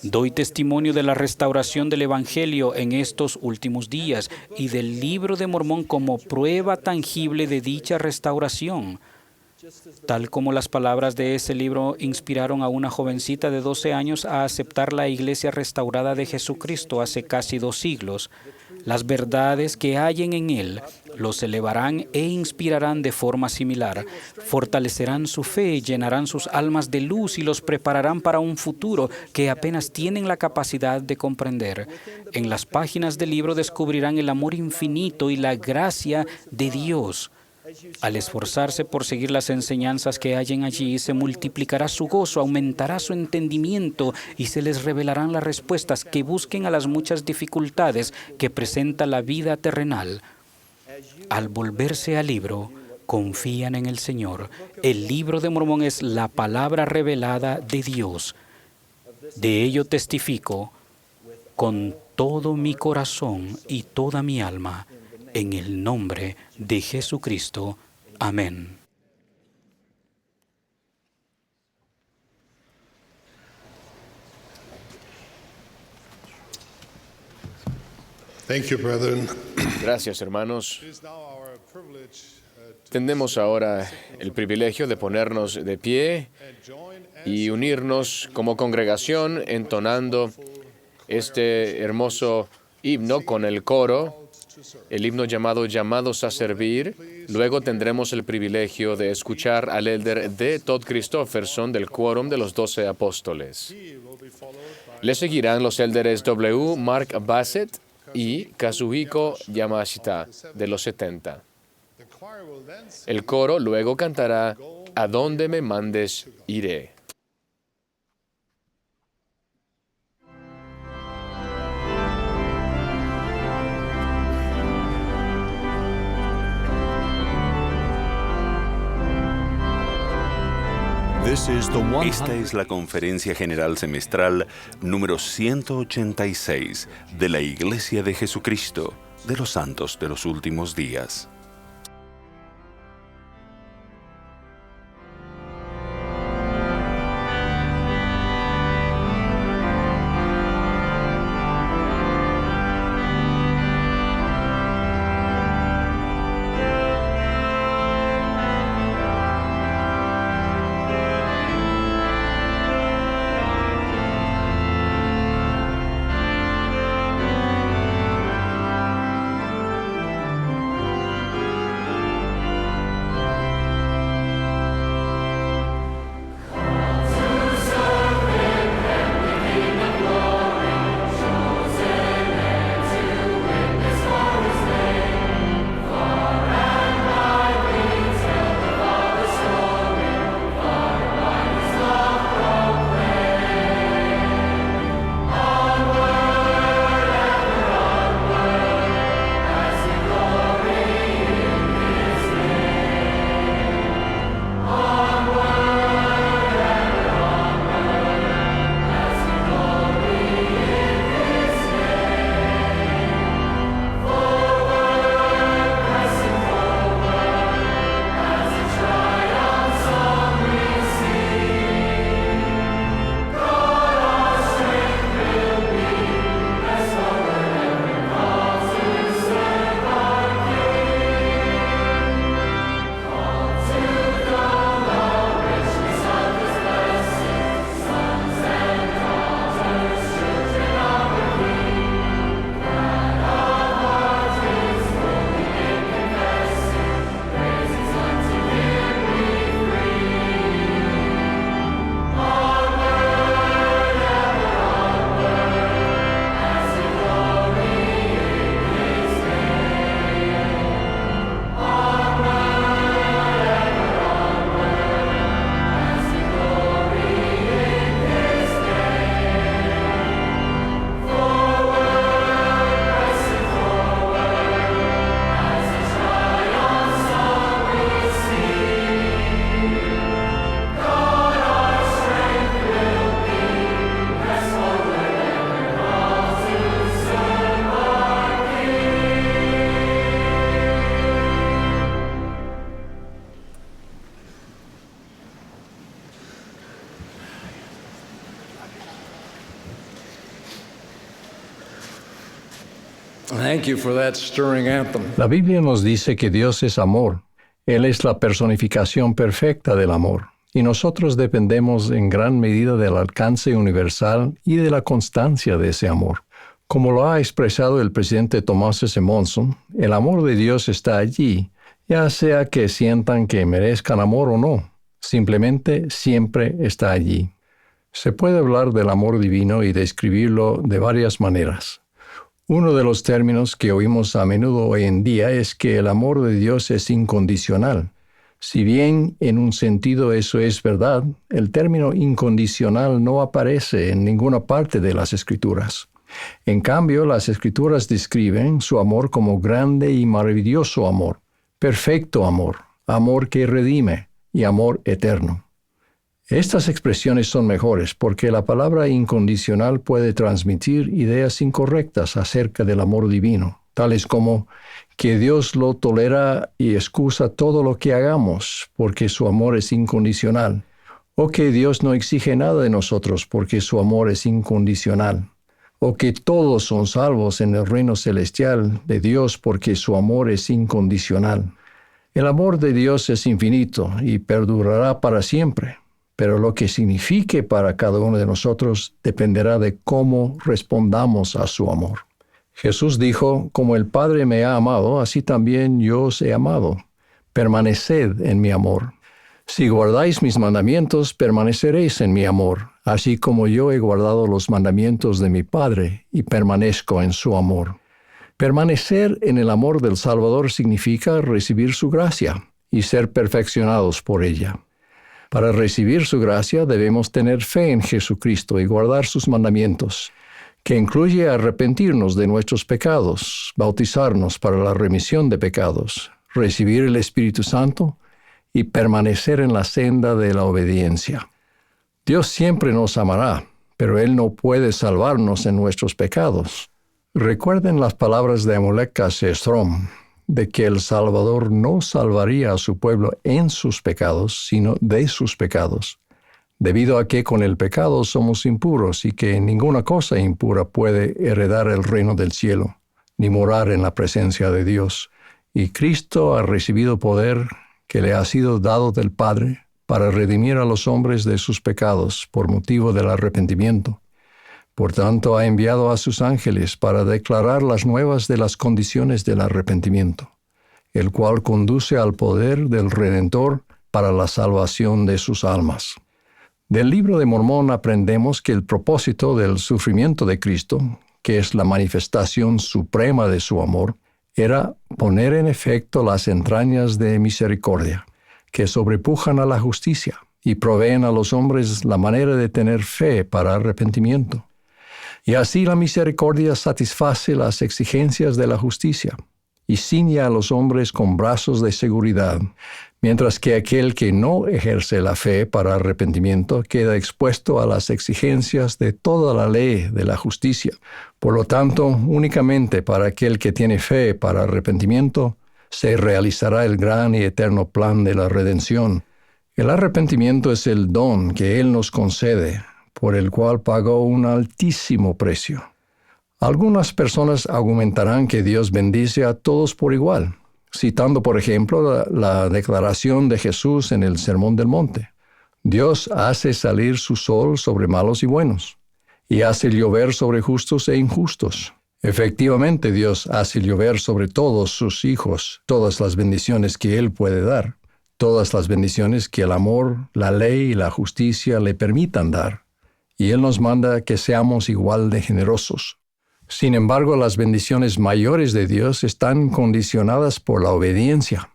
Doy testimonio de la restauración del Evangelio en estos últimos días y del Libro de Mormón como prueba tangible de dicha restauración. Tal como las palabras de ese libro inspiraron a una jovencita de 12 años a aceptar la Iglesia restaurada de Jesucristo hace casi 2 siglos, las verdades que hallen en él los elevarán e inspirarán de forma similar, fortalecerán su fe, llenarán sus almas de luz y los prepararán para un futuro que apenas tienen la capacidad de comprender. En las páginas del libro descubrirán el amor infinito y la gracia de Dios. Al esforzarse por seguir las enseñanzas que hallen allí, se multiplicará su gozo, aumentará su entendimiento y se les revelarán las respuestas que busquen a las muchas dificultades que presenta la vida terrenal. Al volverse al libro, confían en el Señor. El Libro de Mormón es la palabra revelada de Dios. De ello testifico con todo mi corazón y toda mi alma, en el nombre de Jesucristo. Amén. Thank you, brethren. Gracias, hermanos. Tenemos ahora el privilegio de ponernos de pie y unirnos como congregación entonando este hermoso himno con el coro, el himno llamado Llamados a Servir. Luego tendremos el privilegio de escuchar al elder D. Todd Christofferson del Quórum de los 12 Apóstoles. Le seguirán los élderes W. Mark Bassett y Kazuhiko Yamashita de los 70. El coro luego cantará "A donde me mandes, iré". Esta es la Conferencia General Semestral número 186 de la Iglesia de Jesucristo de los Santos de los Últimos Días. La Biblia nos dice que Dios es amor. Él es la personificación perfecta del amor. Y nosotros dependemos en gran medida del alcance universal y de la constancia de ese amor. Como lo ha expresado el presidente Thomas S. Monson, el amor de Dios está allí, ya sea que sientan que merezcan amor o no. Simplemente siempre está allí. Se puede hablar del amor divino y describirlo de varias maneras. Uno de los términos que oímos a menudo hoy en día es que el amor de Dios es incondicional. Si bien en un sentido eso es verdad, el término incondicional no aparece en ninguna parte de las Escrituras. En cambio, las Escrituras describen su amor como grande y maravilloso amor, perfecto amor, amor que redime y amor eterno. Estas expresiones son mejores porque la palabra incondicional puede transmitir ideas incorrectas acerca del amor divino, tales como que Dios lo tolera y excusa todo lo que hagamos porque su amor es incondicional, o que Dios no exige nada de nosotros porque su amor es incondicional, o que todos son salvos en el reino celestial de Dios porque su amor es incondicional. El amor de Dios es infinito y perdurará para siempre. Pero lo que signifique para cada uno de nosotros dependerá de cómo respondamos a su amor. Jesús dijo, como el Padre me ha amado, así también yo os he amado. Permaneced en mi amor. Si guardáis mis mandamientos, permaneceréis en mi amor, así como yo he guardado los mandamientos de mi Padre y permanezco en su amor. Permanecer en el amor del Salvador significa recibir su gracia y ser perfeccionados por ella. Para recibir su gracia debemos tener fe en Jesucristo y guardar sus mandamientos, que incluye arrepentirnos de nuestros pecados, bautizarnos para la remisión de pecados, recibir el Espíritu Santo y permanecer en la senda de la obediencia. Dios siempre nos amará, pero Él no puede salvarnos en nuestros pecados. Recuerden las palabras de Amulek Sestrom, de que el Salvador no salvaría a su pueblo en sus pecados, sino de sus pecados, debido a que con el pecado somos impuros y que ninguna cosa impura puede heredar el reino del cielo, ni morar en la presencia de Dios. Y Cristo ha recibido poder que le ha sido dado del Padre para redimir a los hombres de sus pecados por motivo del arrepentimiento. Por tanto, ha enviado a sus ángeles para declarar las nuevas de las condiciones del arrepentimiento, el cual conduce al poder del Redentor para la salvación de sus almas. Del Libro de Mormón aprendemos que el propósito del sufrimiento de Cristo, que es la manifestación suprema de su amor, era poner en efecto las entrañas de misericordia, que sobrepujan a la justicia y proveen a los hombres la manera de tener fe para arrepentimiento. Y así la misericordia satisface las exigencias de la justicia y ciñe a los hombres con brazos de seguridad, mientras que aquel que no ejerce la fe para arrepentimiento queda expuesto a las exigencias de toda la ley de la justicia. Por lo tanto, únicamente para aquel que tiene fe para arrepentimiento se realizará el gran y eterno plan de la redención. El arrepentimiento es el don que Él nos concede, por el cual pagó un altísimo precio. Algunas personas argumentarán que Dios bendice a todos por igual, citando, por ejemplo, la declaración de Jesús en el Sermón del Monte. Dios hace salir su sol sobre malos y buenos, y hace llover sobre justos e injustos. Efectivamente, Dios hace llover sobre todos sus hijos todas las bendiciones que Él puede dar, todas las bendiciones que el amor, la ley y la justicia le permitan dar. Y Él nos manda que seamos igual de generosos. Sin embargo, las bendiciones mayores de Dios están condicionadas por la obediencia.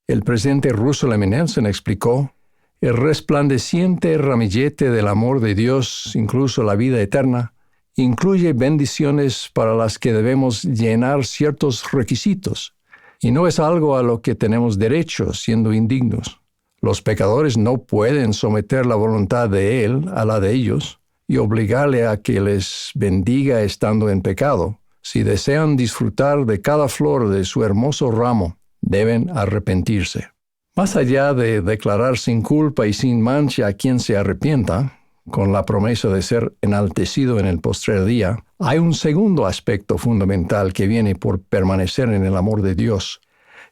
El presidente Russell M. Nelson explicó: el resplandeciente ramillete del amor de Dios, incluso la vida eterna, incluye bendiciones para las que debemos llenar ciertos requisitos, y no es algo a lo que tenemos derecho siendo indignos. Los pecadores no pueden someter la voluntad de Él a la de ellos, y obligarle a que les bendiga estando en pecado. Si desean disfrutar de cada flor de su hermoso ramo, deben arrepentirse. Más allá de declarar sin culpa y sin mancha a quien se arrepienta, con la promesa de ser enaltecido en el postrer día, hay un segundo aspecto fundamental que viene por permanecer en el amor de Dios.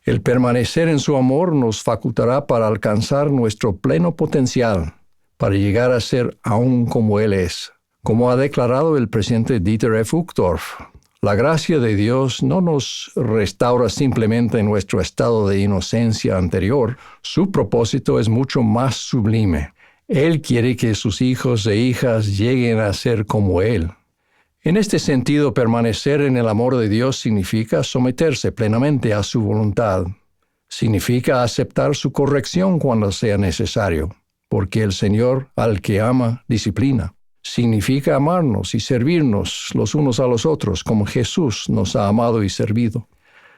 El permanecer en su amor nos facultará para alcanzar nuestro pleno potencial, para llegar a ser aún como Él es. Como ha declarado el presidente Dieter F. Uchtdorf, la gracia de Dios no nos restaura simplemente en nuestro estado de inocencia anterior. Su propósito es mucho más sublime. Él quiere que sus hijos e hijas lleguen a ser como Él. En este sentido, permanecer en el amor de Dios significa someterse plenamente a su voluntad. Significa aceptar su corrección cuando sea necesario, porque el Señor, al que ama, disciplina. Significa amarnos y servirnos los unos a los otros como Jesús nos ha amado y servido.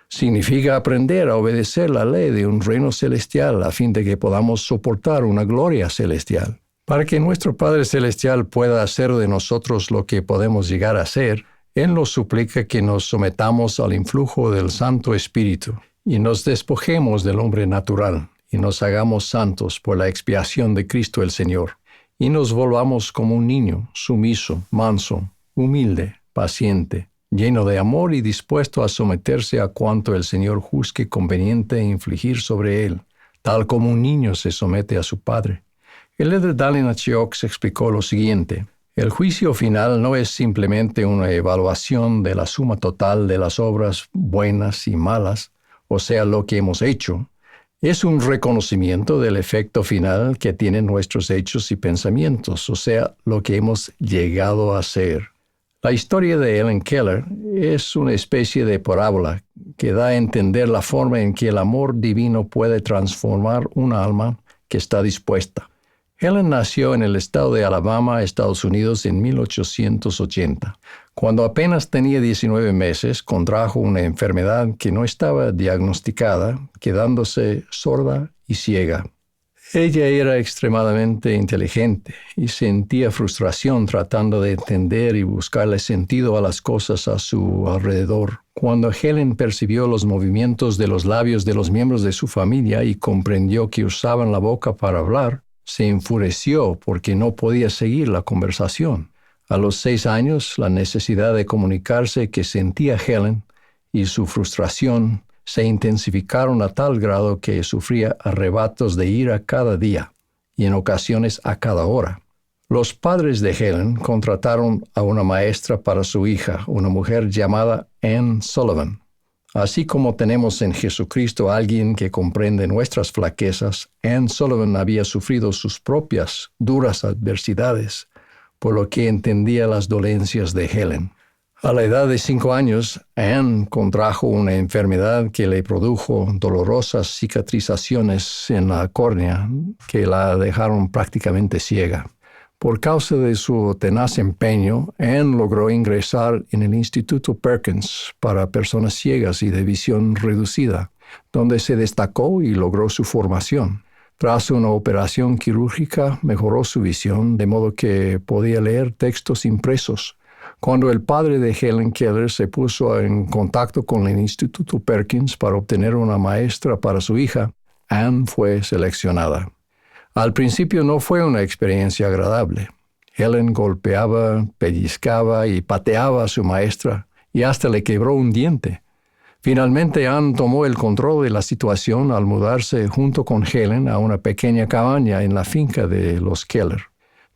Significa aprender a obedecer la ley de un reino celestial a fin de que podamos soportar una gloria celestial. Para que nuestro Padre Celestial pueda hacer de nosotros lo que podemos llegar a ser, Él nos suplica que nos sometamos al influjo del Santo Espíritu y nos despojemos del hombre natural, y nos hagamos santos por la expiación de Cristo el Señor, y nos volvamos como un niño, sumiso, manso, humilde, paciente, lleno de amor y dispuesto a someterse a cuanto el Señor juzgue conveniente infligir sobre él, tal como un niño se somete a su padre. El líder Dallin H. Oaks explicó lo siguiente: el juicio final no es simplemente una evaluación de la suma total de las obras buenas y malas, o sea, lo que hemos hecho. Es un reconocimiento del efecto final que tienen nuestros hechos y pensamientos, o sea, lo que hemos llegado a ser. La historia de Helen Keller es una especie de parábola que da a entender la forma en que el amor divino puede transformar un alma que está dispuesta. Helen nació en el estado de Alabama, Estados Unidos, en 1880. Cuando apenas tenía 19 meses, contrajo una enfermedad que no estaba diagnosticada, quedándose sorda y ciega. Ella era extremadamente inteligente y sentía frustración tratando de entender y buscarle sentido a las cosas a su alrededor. Cuando Helen percibió los movimientos de los labios de los miembros de su familia y comprendió que usaban la boca para hablar, se enfureció porque no podía seguir la conversación. A los 6 años, la necesidad de comunicarse que sentía Helen y su frustración se intensificaron a tal grado que sufría arrebatos de ira cada día y en ocasiones a cada hora. Los padres de Helen contrataron a una maestra para su hija, una mujer llamada Anne Sullivan. Así como tenemos en Jesucristo a alguien que comprende nuestras flaquezas, Anne Sullivan había sufrido sus propias duras adversidades, por lo que entendía las dolencias de Helen. A la edad de 5 años, Anne contrajo una enfermedad que le produjo dolorosas cicatrizaciones en la córnea que la dejaron prácticamente ciega. Por causa de su tenaz empeño, Anne logró ingresar en el Instituto Perkins para personas ciegas y de visión reducida, donde se destacó y logró su formación. Tras una operación quirúrgica, mejoró su visión, de modo que podía leer textos impresos. Cuando el padre de Helen Keller se puso en contacto con el Instituto Perkins para obtener una maestra para su hija, Anne fue seleccionada. Al principio no fue una experiencia agradable. Helen golpeaba, pellizcaba y pateaba a su maestra y hasta le quebró un diente. Finalmente, Anne tomó el control de la situación al mudarse junto con Helen a una pequeña cabaña en la finca de los Keller.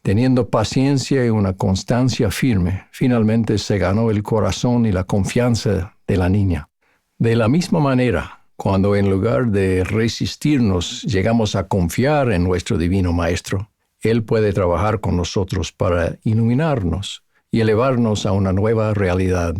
Teniendo paciencia y una constancia firme, finalmente se ganó el corazón y la confianza de la niña. De la misma manera, cuando en lugar de resistirnos llegamos a confiar en nuestro Divino Maestro, Él puede trabajar con nosotros para iluminarnos y elevarnos a una nueva realidad.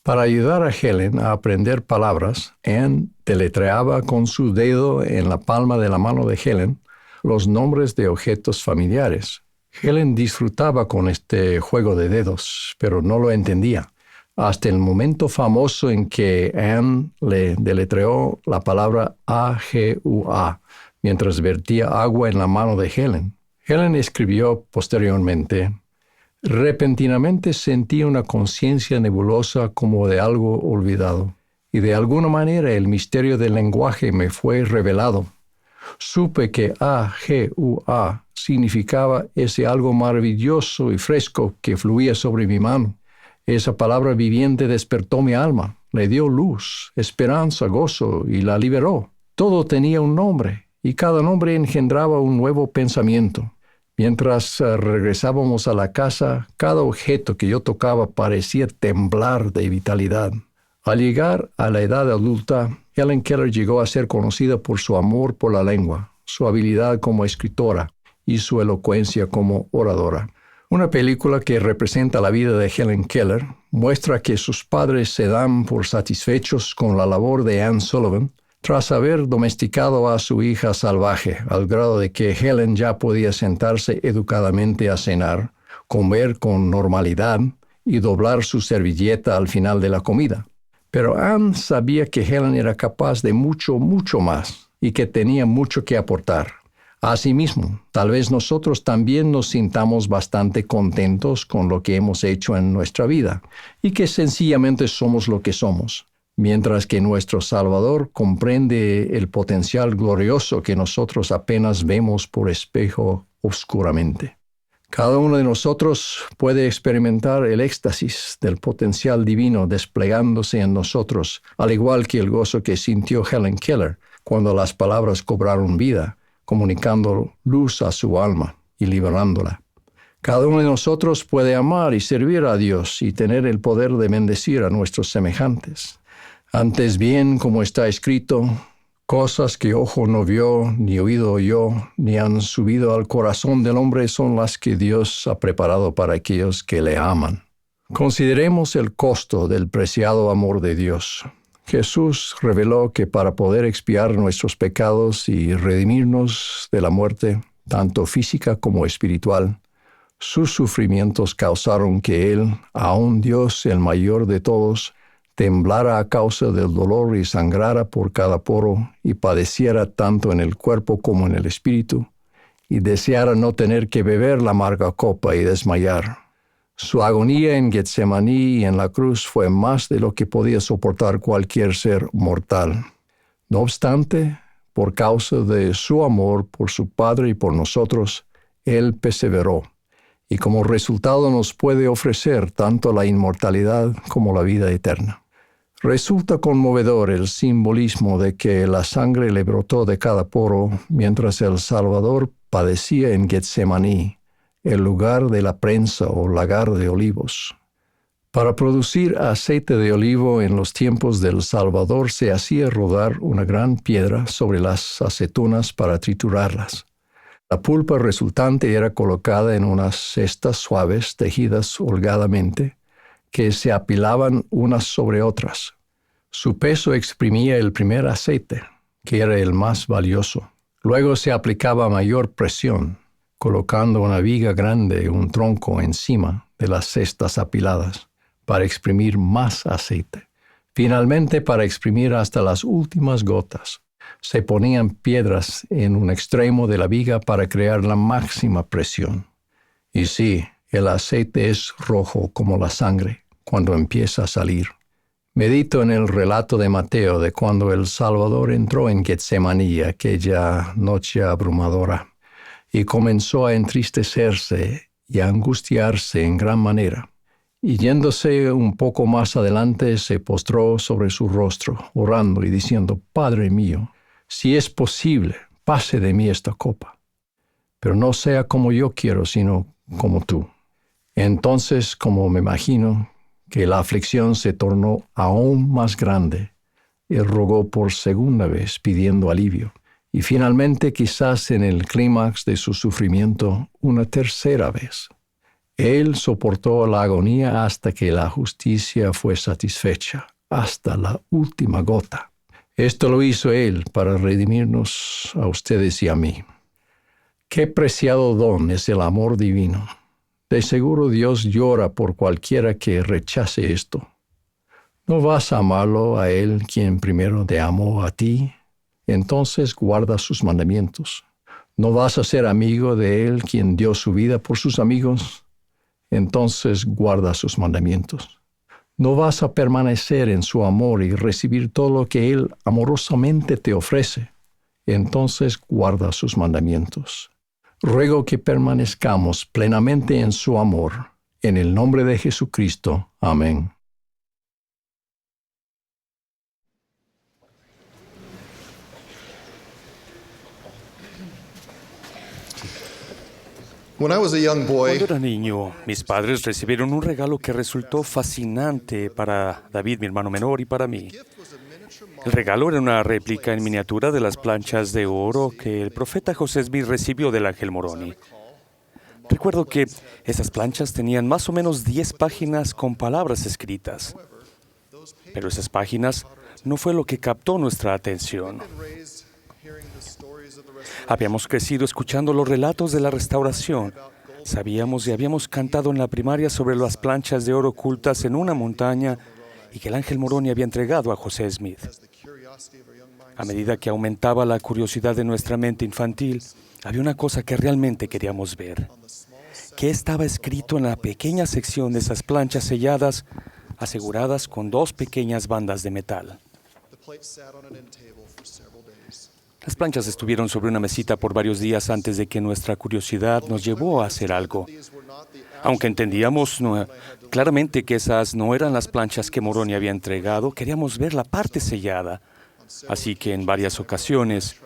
Para ayudar a Helen a aprender palabras, Anne deletreaba con su dedo en la palma de la mano de Helen los nombres de objetos familiares. Helen disfrutaba con este juego de dedos, pero no lo entendía, hasta el momento famoso en que Anne le deletreó la palabra A-G-U-A, mientras vertía agua en la mano de Helen. Helen escribió posteriormente: repentinamente sentí una conciencia nebulosa como de algo olvidado, y de alguna manera el misterio del lenguaje me fue revelado. Supe que A-G-U-A significaba ese algo maravilloso y fresco que fluía sobre mi mano. Esa palabra viviente despertó mi alma, le dio luz, esperanza, gozo y la liberó. Todo tenía un nombre, y cada nombre engendraba un nuevo pensamiento. Mientras regresábamos a la casa, cada objeto que yo tocaba parecía temblar de vitalidad. Al llegar a la edad adulta, Helen Keller llegó a ser conocida por su amor por la lengua, su habilidad como escritora y su elocuencia como oradora. Una película que representa la vida de Helen Keller muestra que sus padres se dan por satisfechos con la labor de Anne Sullivan tras haber domesticado a su hija salvaje, al grado de que Helen ya podía sentarse educadamente a cenar, comer con normalidad y doblar su servilleta al final de la comida. Pero Anne sabía que Helen era capaz de mucho, mucho más y que tenía mucho que aportar. Asimismo, tal vez nosotros también nos sintamos bastante contentos con lo que hemos hecho en nuestra vida y que sencillamente somos lo que somos, mientras que nuestro Salvador comprende el potencial glorioso que nosotros apenas vemos por espejo oscuramente. Cada uno de nosotros puede experimentar el éxtasis del potencial divino desplegándose en nosotros, al igual que el gozo que sintió Helen Keller cuando las palabras cobraron vida, comunicando luz a su alma y liberándola. Cada uno de nosotros puede amar y servir a Dios y tener el poder de bendecir a nuestros semejantes. Antes bien, como está escrito, cosas que ojo no vio, ni oído oyó, ni han subido al corazón del hombre son las que Dios ha preparado para aquellos que le aman. Consideremos el costo del preciado amor de Dios. Jesús reveló que para poder expiar nuestros pecados y redimirnos de la muerte, tanto física como espiritual, sus sufrimientos causaron que Él, aun Dios el mayor de todos, temblara a causa del dolor y sangrara por cada poro y padeciera tanto en el cuerpo como en el espíritu, y deseara no tener que beber la amarga copa y desmayar. Su agonía en Getsemaní y en la cruz fue más de lo que podía soportar cualquier ser mortal. No obstante, por causa de su amor por su Padre y por nosotros, Él perseveró, y como resultado nos puede ofrecer tanto la inmortalidad como la vida eterna. Resulta conmovedor el simbolismo de que la sangre le brotó de cada poro mientras el Salvador padecía en Getsemaní, el lugar de la prensa o lagar de olivos. Para producir aceite de olivo en los tiempos del Salvador se hacía rodar una gran piedra sobre las aceitunas para triturarlas. La pulpa resultante era colocada en unas cestas suaves tejidas holgadamente, que se apilaban unas sobre otras. Su peso exprimía el primer aceite, que era el más valioso. Luego se aplicaba mayor presión, colocando una viga grande, un tronco encima de las cestas apiladas, para exprimir más aceite. Finalmente, para exprimir hasta las últimas gotas, se ponían piedras en un extremo de la viga para crear la máxima presión. Y sí, el aceite es rojo como la sangre cuando empieza a salir. Medito en el relato de Mateo de cuando el Salvador entró en Getsemaní aquella noche abrumadora y comenzó a entristecerse y a angustiarse en gran manera. Y yéndose un poco más adelante, se postró sobre su rostro, orando y diciendo: Padre mío, si es posible, pase de mí esta copa, pero no sea como yo quiero, sino como tú. Entonces, como me imagino que la aflicción se tornó aún más grande, él rogó por segunda vez, pidiendo alivio. Y finalmente, quizás en el clímax de su sufrimiento, una tercera vez. Él soportó la agonía hasta que la justicia fue satisfecha, hasta la última gota. Esto lo hizo Él para redimirnos a ustedes y a mí. Qué preciado don es el amor divino. De seguro Dios llora por cualquiera que rechace esto. ¿No vas a amarlo a Él quien primero te amó a ti? Entonces guarda sus mandamientos. ¿No vas a ser amigo de Él quien dio su vida por sus amigos? Entonces guarda sus mandamientos. ¿No vas a permanecer en su amor y recibir todo lo que Él amorosamente te ofrece? Entonces guarda sus mandamientos. Ruego que permanezcamos plenamente en su amor. En el nombre de Jesucristo. Amén. Cuando era niño, mis padres recibieron un regalo que resultó fascinante para David, mi hermano menor, y para mí. El regalo era una réplica en miniatura de las planchas de oro que el profeta José Smith recibió del ángel Moroni. Recuerdo que esas planchas tenían más o menos 10 páginas con palabras escritas. Pero esas páginas no fue lo que captó nuestra atención. Habíamos crecido escuchando los relatos de la restauración. Sabíamos y habíamos cantado en la primaria sobre las planchas de oro ocultas en una montaña y que el ángel Moroni había entregado a José Smith. A medida que aumentaba la curiosidad de nuestra mente infantil, había una cosa que realmente queríamos ver. ¿Qué estaba escrito en la pequeña sección de esas planchas selladas, aseguradas con 2 pequeñas bandas de metal? Las planchas estuvieron sobre una mesita por varios días antes de que nuestra curiosidad nos llevó a hacer algo. Aunque entendíamos claramente que esas no eran las planchas que Moroni había entregado, queríamos ver la parte sellada. Así que en varias ocasiones,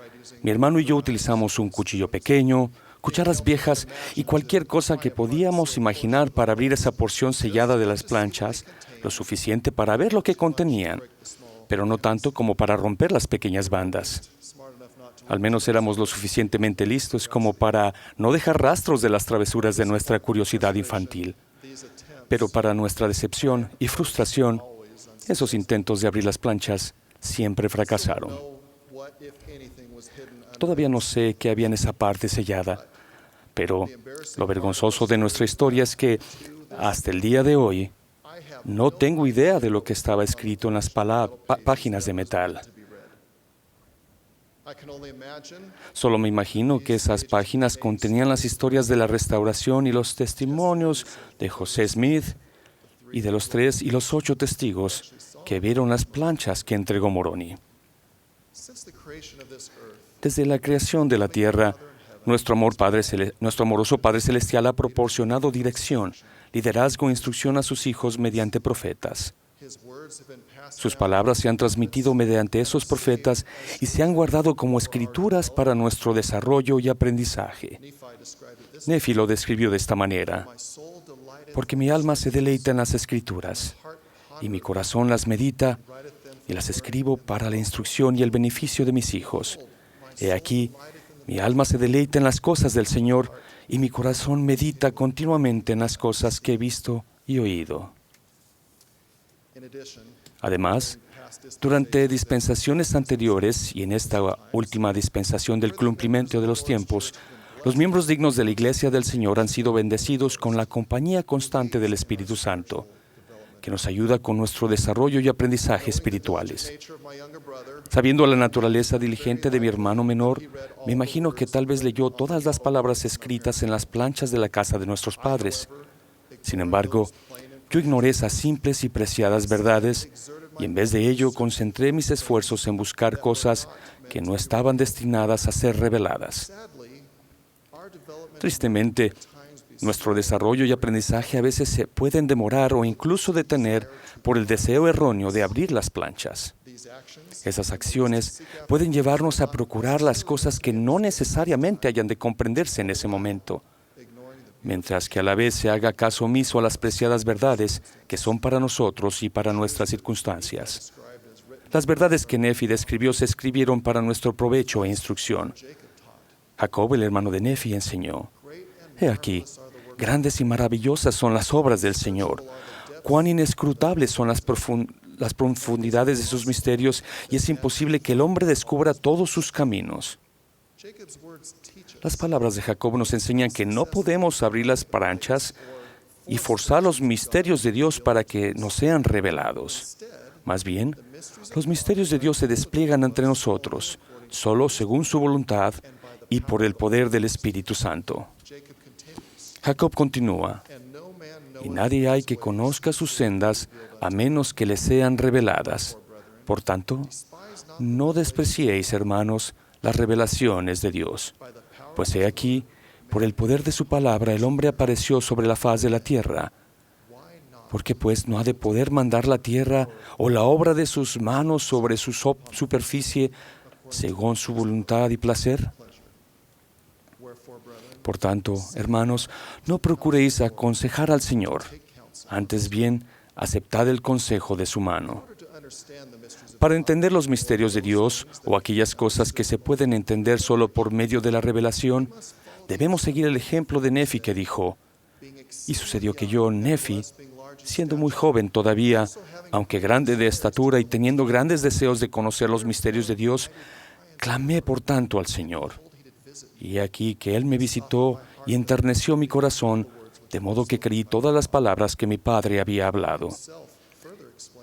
mi hermano y yo utilizamos un cuchillo pequeño, cucharas viejas y cualquier cosa que podíamos imaginar para abrir esa porción sellada de las planchas, lo suficiente para ver lo que contenían, pero no tanto como para romper las pequeñas bandas. Al menos éramos lo suficientemente listos como para no dejar rastros de las travesuras de nuestra curiosidad infantil. Pero para nuestra decepción y frustración, esos intentos de abrir las planchas siempre fracasaron. Todavía no sé qué había en esa parte sellada, pero lo vergonzoso de nuestra historia es que hasta el día de hoy no tengo idea de lo que estaba escrito en las páginas de metal. Solo me imagino que esas páginas contenían las historias de la restauración y los testimonios de José Smith y de los 3 y los 8 testigos que vieron las planchas que entregó Moroni. Desde la creación de la tierra, nuestro amoroso Padre Celestial ha proporcionado dirección, liderazgo e instrucción a sus hijos mediante profetas. Sus palabras se han transmitido mediante esos profetas y se han guardado como escrituras para nuestro desarrollo y aprendizaje. Nefi lo describió de esta manera: porque mi alma se deleita en las escrituras, y mi corazón las medita, y las escribo para la instrucción y el beneficio de mis hijos. He aquí, mi alma se deleita en las cosas del Señor, y mi corazón medita continuamente en las cosas que he visto y oído. Además, durante dispensaciones anteriores y en esta última dispensación del cumplimiento de los tiempos, los miembros dignos de la Iglesia del Señor han sido bendecidos con la compañía constante del Espíritu Santo, que nos ayuda con nuestro desarrollo y aprendizaje espirituales. Sabiendo la naturaleza diligente de mi hermano menor, me imagino que tal vez leyó todas las palabras escritas en las planchas de la casa de nuestros padres. Sin embargo, yo ignoré esas simples y preciadas verdades y en vez de ello concentré mis esfuerzos en buscar cosas que no estaban destinadas a ser reveladas. Tristemente, nuestro desarrollo y aprendizaje a veces se pueden demorar o incluso detener por el deseo erróneo de abrir las planchas. Esas acciones pueden llevarnos a procurar las cosas que no necesariamente hayan de comprenderse en ese momento, mientras que a la vez se haga caso omiso a las preciadas verdades que son para nosotros y para nuestras circunstancias. Las verdades que Nefi describió se escribieron para nuestro provecho e instrucción. Jacob, el hermano de Nefi, enseñó: He aquí, grandes y maravillosas son las obras del Señor. Cuán inescrutables son las profundidades de sus misterios, y es imposible que el hombre descubra todos sus caminos. Las palabras de Jacob nos enseñan que no podemos abrir las planchas y forzar los misterios de Dios para que nos sean revelados. Más bien, los misterios de Dios se despliegan entre nosotros, solo según su voluntad y por el poder del Espíritu Santo. Jacob continúa: y nadie hay que conozca sus sendas a menos que le sean reveladas. Por tanto, no despreciéis, hermanos, las revelaciones de Dios. Pues he aquí, por el poder de su palabra, el hombre apareció sobre la faz de la tierra. ¿Por qué pues no ha de poder mandar la tierra o la obra de sus manos sobre su superficie según su voluntad y placer? Por tanto, hermanos, no procuréis aconsejar al Señor, antes bien, aceptad el consejo de su mano. Para entender los misterios de Dios o aquellas cosas que se pueden entender solo por medio de la revelación, debemos seguir el ejemplo de Nefi, que dijo: y sucedió que yo, Nefi, siendo muy joven todavía, aunque grande de estatura y teniendo grandes deseos de conocer los misterios de Dios, clamé por tanto al Señor. Y he aquí que Él me visitó y enterneció mi corazón, de modo que creí todas las palabras que mi padre había hablado.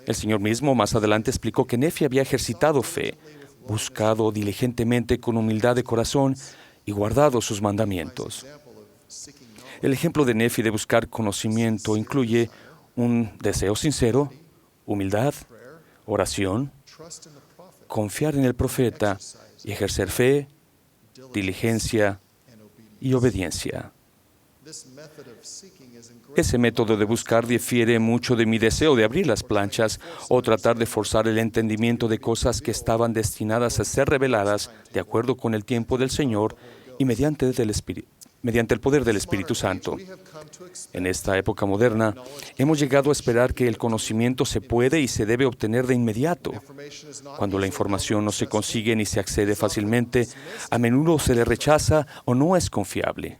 El Señor mismo más adelante explicó que Nefi había ejercitado fe, buscado diligentemente con humildad de corazón y guardado sus mandamientos. El ejemplo de Nefi de buscar conocimiento incluye un deseo sincero, humildad, oración, confiar en el profeta y ejercer fe, diligencia y obediencia. Ese método de buscar difiere mucho de mi deseo de abrir las planchas o tratar de forzar el entendimiento de cosas que estaban destinadas a ser reveladas de acuerdo con el tiempo del Señor y mediante el poder del Espíritu Santo. En esta época moderna, hemos llegado a esperar que el conocimiento se puede y se debe obtener de inmediato. Cuando la información no se consigue ni se accede fácilmente, a menudo se le rechaza o no es confiable.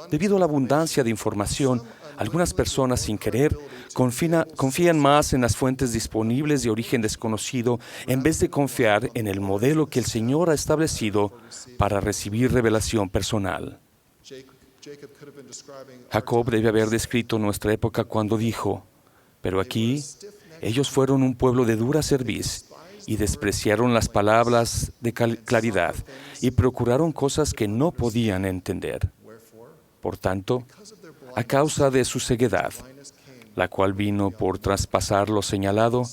Debido a la abundancia de información, Algunas personas, sin querer, confían más en las fuentes disponibles de origen desconocido en vez de confiar en el modelo que el Señor ha establecido para recibir revelación personal. Jacob debe haber descrito nuestra época cuando dijo: pero aquí ellos fueron un pueblo de dura cerviz y despreciaron las palabras de claridad y procuraron cosas que no podían entender. Por tanto, a causa de su ceguedad, la cual vino por traspasar lo señalado,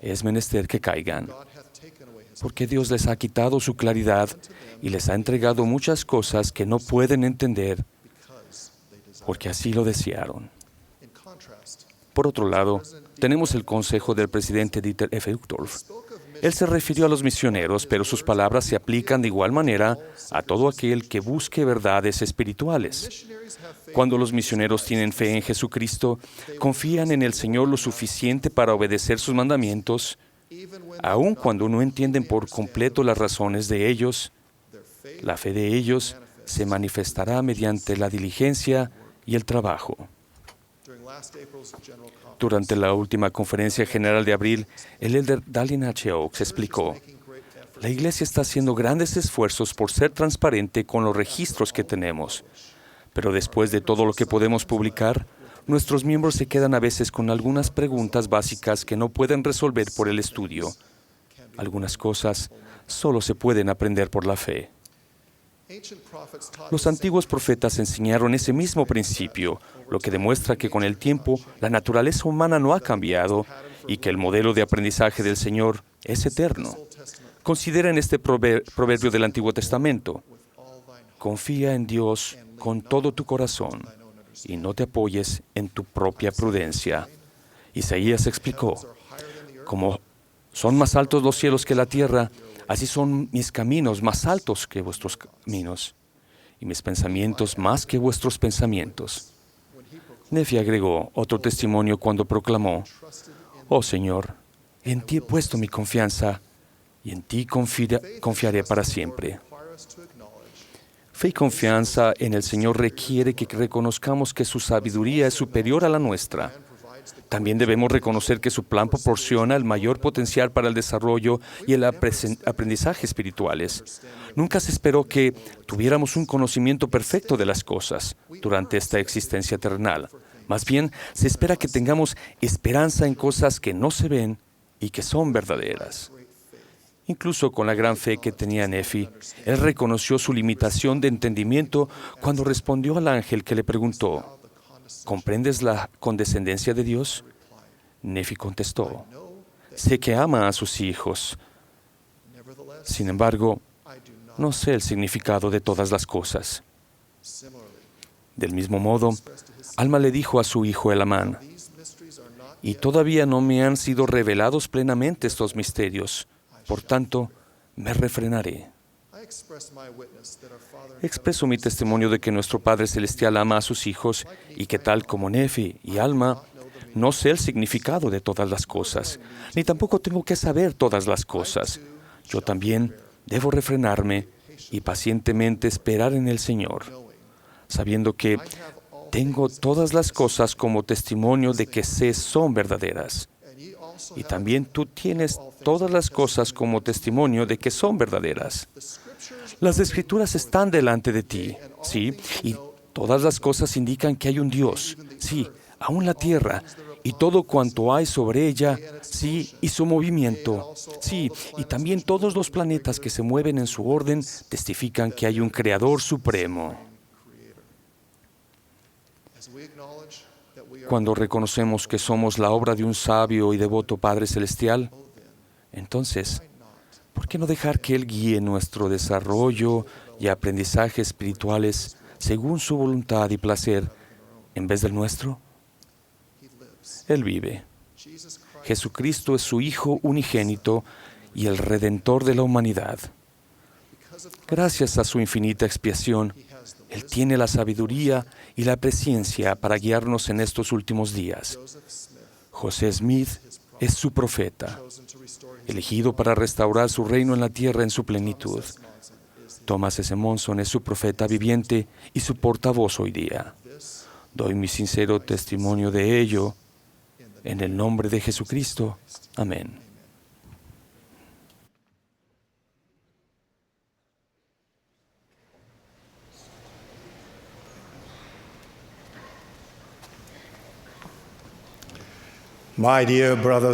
es menester que caigan, porque Dios les ha quitado su claridad y les ha entregado muchas cosas que no pueden entender, porque así lo desearon. Por otro lado, tenemos el consejo del presidente Dieter F. Uchtdorf. Él se refirió a los misioneros, pero sus palabras se aplican de igual manera a todo aquel que busque verdades espirituales. Cuando los misioneros tienen fe en Jesucristo, confían en el Señor lo suficiente para obedecer sus mandamientos, aun cuando no entienden por completo las razones de ellos, la fe de ellos se manifestará mediante la diligencia y el trabajo. Durante la última conferencia general de abril, el elder Dallin H. Oaks explicó: la Iglesia está haciendo grandes esfuerzos por ser transparente con los registros que tenemos, pero después de todo lo que podemos publicar, nuestros miembros se quedan a veces con algunas preguntas básicas que no pueden resolver por el estudio. Algunas cosas solo se pueden aprender por la fe. Los antiguos profetas enseñaron ese mismo principio, lo que demuestra que con el tiempo la naturaleza humana no ha cambiado y que el modelo de aprendizaje del Señor es eterno. Consideren este proverbio del Antiguo Testamento: confía en Dios con todo tu corazón y no te apoyes en tu propia prudencia. Isaías explicó: como son más altos los cielos que la tierra, así son mis caminos más altos que vuestros caminos, y mis pensamientos más que vuestros pensamientos. Nefi agregó otro testimonio cuando proclamó: oh Señor, en ti he puesto mi confianza, y en ti confiaré para siempre. Fe y confianza en el Señor requiere que reconozcamos que su sabiduría es superior a la nuestra. También debemos reconocer que su plan proporciona el mayor potencial para el desarrollo y el aprendizaje espirituales. Nunca se esperó que tuviéramos un conocimiento perfecto de las cosas durante esta existencia terrenal. Más bien, se espera que tengamos esperanza en cosas que no se ven y que son verdaderas. Incluso con la gran fe que tenía Nefi, él reconoció su limitación de entendimiento cuando respondió al ángel que le preguntó: ¿comprendes la condescendencia de Dios? Nefi contestó: sé que ama a sus hijos. Sin embargo, no sé el significado de todas las cosas. Del mismo modo, Alma le dijo a su hijo Elamán: y todavía no me han sido revelados plenamente estos misterios. Por tanto, me refrenaré. Expreso mi testimonio de que nuestro Padre Celestial ama a sus hijos y que tal como Nefi y Alma, no sé el significado de todas las cosas, ni tampoco tengo que saber todas las cosas. Yo también debo refrenarme y pacientemente esperar en el Señor, sabiendo que tengo todas las cosas como testimonio de que sé son verdaderas. Y también tú tienes todas las cosas como testimonio de que son verdaderas. Las Escrituras están delante de ti, sí, y todas las cosas indican que hay un Dios, sí, aún la tierra, y todo cuanto hay sobre ella, sí, y su movimiento, sí, y también todos los planetas que se mueven en su orden testifican que hay un Creador supremo. Cuando reconocemos que somos la obra de un sabio y devoto Padre Celestial, entonces, ¿por qué no dejar que Él guíe nuestro desarrollo y aprendizaje espirituales según su voluntad y placer en vez del nuestro? Él vive. Jesucristo es su Hijo unigénito y el Redentor de la humanidad. Gracias a su infinita expiación, Él tiene la sabiduría y la presciencia para guiarnos en estos últimos días. José Smith es su profeta, elegido para restaurar su reino en la tierra en su plenitud. Thomas S. Monson es su profeta viviente y su portavoz hoy día. Doy mi sincero testimonio de ello. En el nombre de Jesucristo. Amén.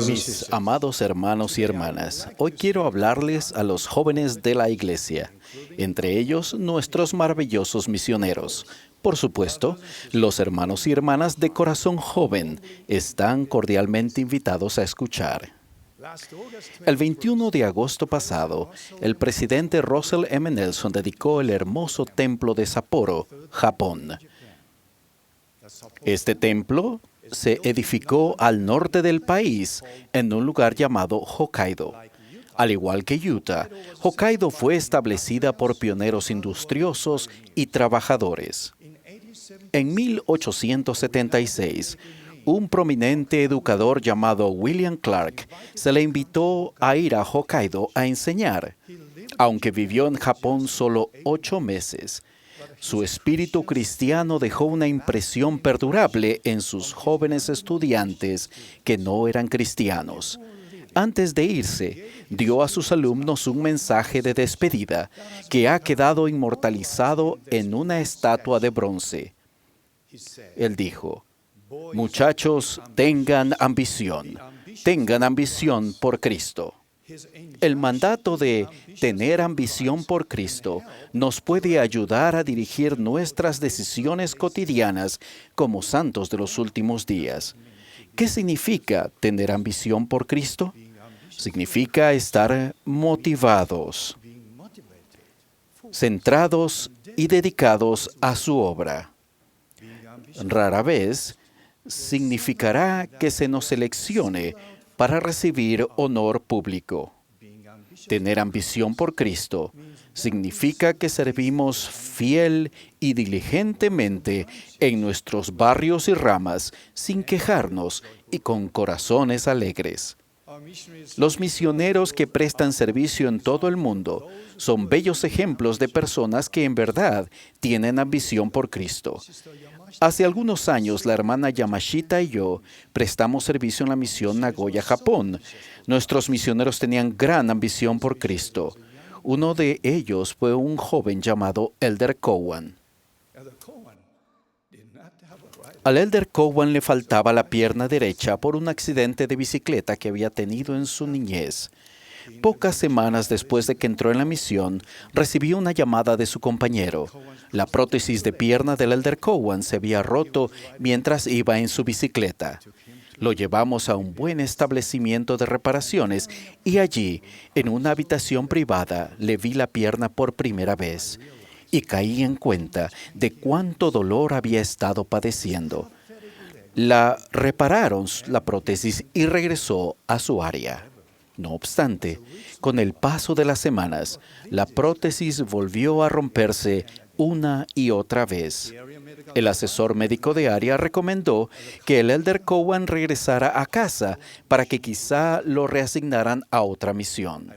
Mis amados hermanos y hermanas, hoy quiero hablarles a los jóvenes de la iglesia, entre ellos nuestros maravillosos misioneros. Por supuesto, los hermanos y hermanas de corazón joven están cordialmente invitados a escuchar. El 21 de agosto pasado, el presidente Russell M. Nelson dedicó el hermoso templo de Sapporo, Japón. Este templo se edificó al norte del país, en un lugar llamado Hokkaido. Al igual que Utah, Hokkaido fue establecida por pioneros industriosos y trabajadores. En 1876, un prominente educador llamado William Clark se le invitó a ir a Hokkaido a enseñar. Aunque vivió en Japón solo 8 meses, su espíritu cristiano dejó una impresión perdurable en sus jóvenes estudiantes que no eran cristianos. Antes de irse, dio a sus alumnos un mensaje de despedida que ha quedado inmortalizado en una estatua de bronce. Él dijo: muchachos, tengan ambición por Cristo. El mandato de tener ambición por Cristo nos puede ayudar a dirigir nuestras decisiones cotidianas como santos de los últimos días. ¿Qué significa tener ambición por Cristo? Significa estar motivados, centrados y dedicados a su obra. Rara vez significará que se nos seleccione para recibir honor público. Tener ambición por Cristo significa que servimos fiel y diligentemente en nuestros barrios y ramas sin quejarnos y con corazones alegres. Los misioneros que prestan servicio en todo el mundo son bellos ejemplos de personas que en verdad tienen ambición por Cristo. Hace algunos años, la hermana Yamashita y yo prestamos servicio en la misión Nagoya, Japón. Nuestros misioneros tenían gran ambición por Cristo. Uno de ellos fue un joven llamado Elder Cowan. Al Elder Cowan le faltaba la pierna derecha por un accidente de bicicleta que había tenido en su niñez. Pocas semanas después de que entró en la misión, recibió una llamada de su compañero. La prótesis de pierna del Elder Cowan se había roto mientras iba en su bicicleta. Lo llevamos a un buen establecimiento de reparaciones y allí, en una habitación privada, le vi la pierna por primera vez y caí en cuenta de cuánto dolor había estado padeciendo. La repararon la prótesis y regresó a su área. No obstante, con el paso de las semanas, la prótesis volvió a romperse una y otra vez. El asesor médico de área recomendó que el Elder Cowan regresara a casa para que quizá lo reasignaran a otra misión.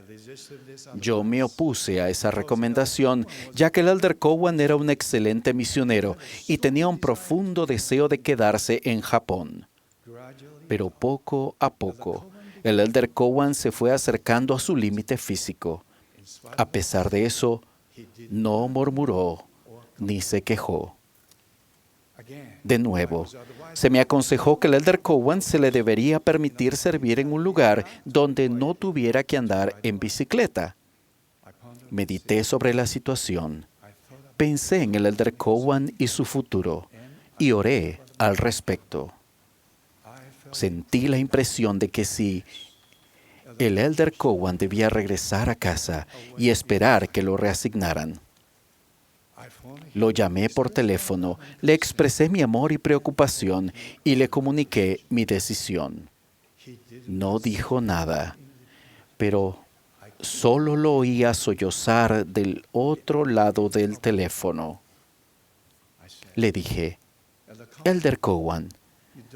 Yo me opuse a esa recomendación, ya que el Elder Cowan era un excelente misionero y tenía un profundo deseo de quedarse en Japón. Pero poco a poco, el Elder Cowan se fue acercando a su límite físico. A pesar de eso, no murmuró ni se quejó. De nuevo, se me aconsejó que el Elder Cowan se le debería permitir servir en un lugar donde no tuviera que andar en bicicleta. Medité sobre la situación. Pensé en el Elder Cowan y su futuro y oré al respecto. Sentí la impresión de que si el Elder Cowan debía regresar a casa y esperar que lo reasignaran. Lo llamé por teléfono, le expresé mi amor y preocupación y le comuniqué mi decisión. No dijo nada, pero solo lo oía sollozar del otro lado del teléfono. Le dije: Elder Cowan,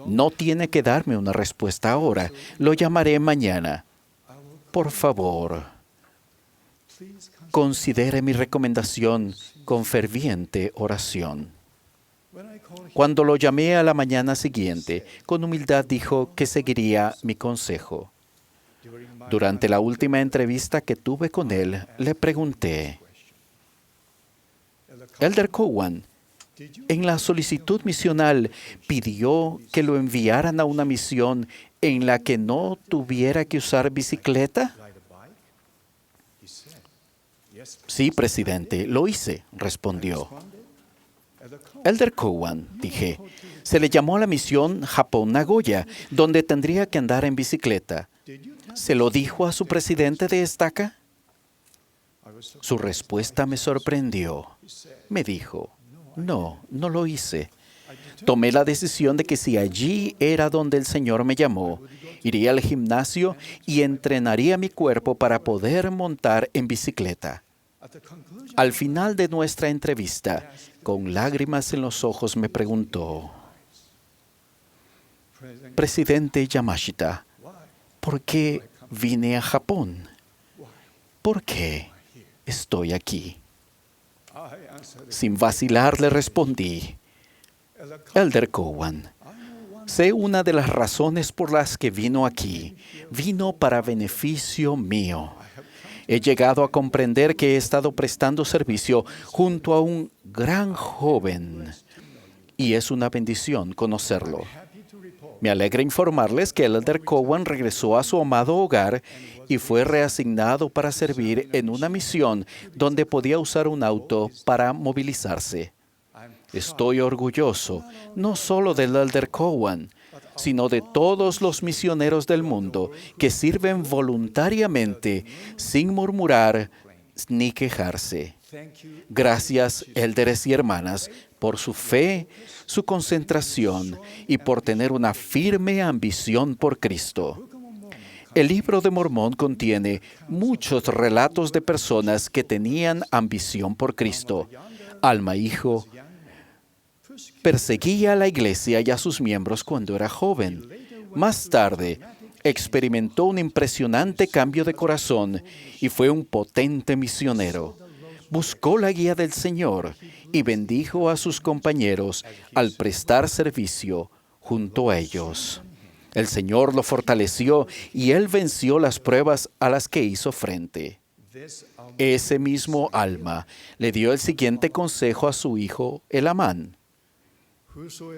no tiene que darme una respuesta ahora. Lo llamaré mañana. Por favor, considere mi recomendación con ferviente oración. Cuando lo llamé a la mañana siguiente, con humildad dijo que seguiría mi consejo. Durante la última entrevista que tuve con él, le pregunté: Elder Cowan, en la solicitud misional pidió que lo enviaran a una misión en la que no tuviera que usar bicicleta. Sí, presidente, lo hice, respondió. Elder Cowan, dije, se le llamó a la misión Japón-Nagoya, donde tendría que andar en bicicleta. ¿Se lo dijo a su presidente de estaca? Su respuesta me sorprendió. Me dijo: no lo hice. Tomé la decisión de que si allí era donde el Señor me llamó, iría al gimnasio y entrenaría mi cuerpo para poder montar en bicicleta. Al final de nuestra entrevista, con lágrimas en los ojos, me preguntó: Presidente Yamashita, ¿por qué vine a Japón? ¿Por qué estoy aquí? Sin vacilar le respondí: Elder Cowan, sé una de las razones por las que vino aquí. Vino para beneficio mío. He llegado a comprender que he estado prestando servicio junto a un gran joven y es una bendición conocerlo. Me alegra informarles que el Elder Cowan regresó a su amado hogar y fue reasignado para servir en una misión donde podía usar un auto para movilizarse. Estoy orgulloso no solo del Elder Cowan, sino de todos los misioneros del mundo que sirven voluntariamente sin murmurar ni quejarse. Gracias, élderes y hermanas, por su fe, su concentración y por tener una firme ambición por Cristo. El Libro de Mormón contiene muchos relatos de personas que tenían ambición por Cristo. Alma hijo perseguía a la iglesia y a sus miembros cuando era joven. Más tarde, experimentó un impresionante cambio de corazón y fue un potente misionero. Buscó la guía del Señor y bendijo a sus compañeros al prestar servicio junto a ellos. El Señor lo fortaleció y él venció las pruebas a las que hizo frente. Ese mismo Alma le dio el siguiente consejo a su hijo Elamán: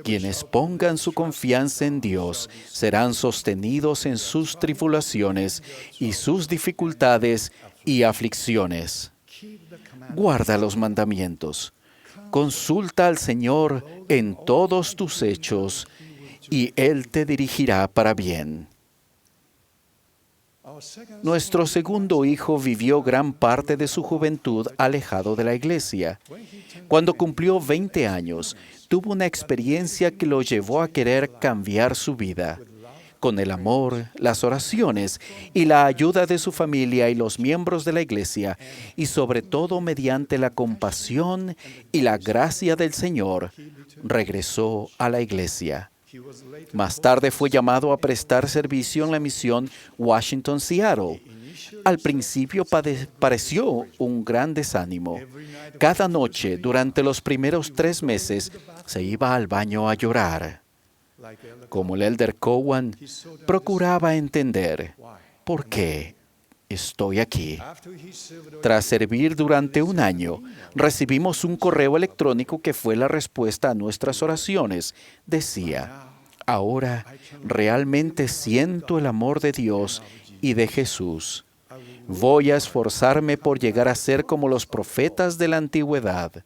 quienes pongan su confianza en Dios serán sostenidos en sus tribulaciones y sus dificultades y aflicciones. Guarda los mandamientos. Consulta al Señor en todos tus hechos y Él te dirigirá para bien. Nuestro segundo hijo vivió gran parte de su juventud alejado de la iglesia. Cuando cumplió 20 años, tuvo una experiencia que lo llevó a querer cambiar su vida. Con el amor, las oraciones y la ayuda de su familia y los miembros de la iglesia, y sobre todo mediante la compasión y la gracia del Señor, regresó a la iglesia. Más tarde fue llamado a prestar servicio en la misión Washington-Seattle. Al principio pareció un gran desánimo. Cada noche, durante los primeros 3 meses, se iba al baño a llorar. Como el Elder Cowan, procuraba entender por qué estoy aquí. Tras servir durante 1 año, recibimos un correo electrónico que fue la respuesta a nuestras oraciones. Decía: ahora realmente siento el amor de Dios y de Jesús. Voy a esforzarme por llegar a ser como los profetas de la antigüedad.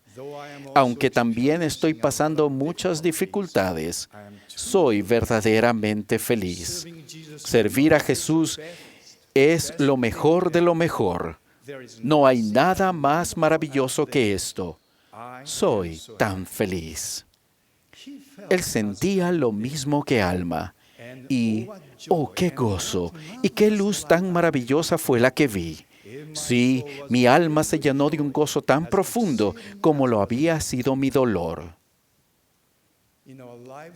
Aunque también estoy pasando muchas dificultades, soy verdaderamente feliz. Servir a Jesús es lo mejor de lo mejor. No hay nada más maravilloso que esto. Soy tan feliz. Él sentía lo mismo que Alma. Y, oh, qué gozo y qué luz tan maravillosa fue la que vi. Sí, mi alma se llenó de un gozo tan profundo como lo había sido mi dolor.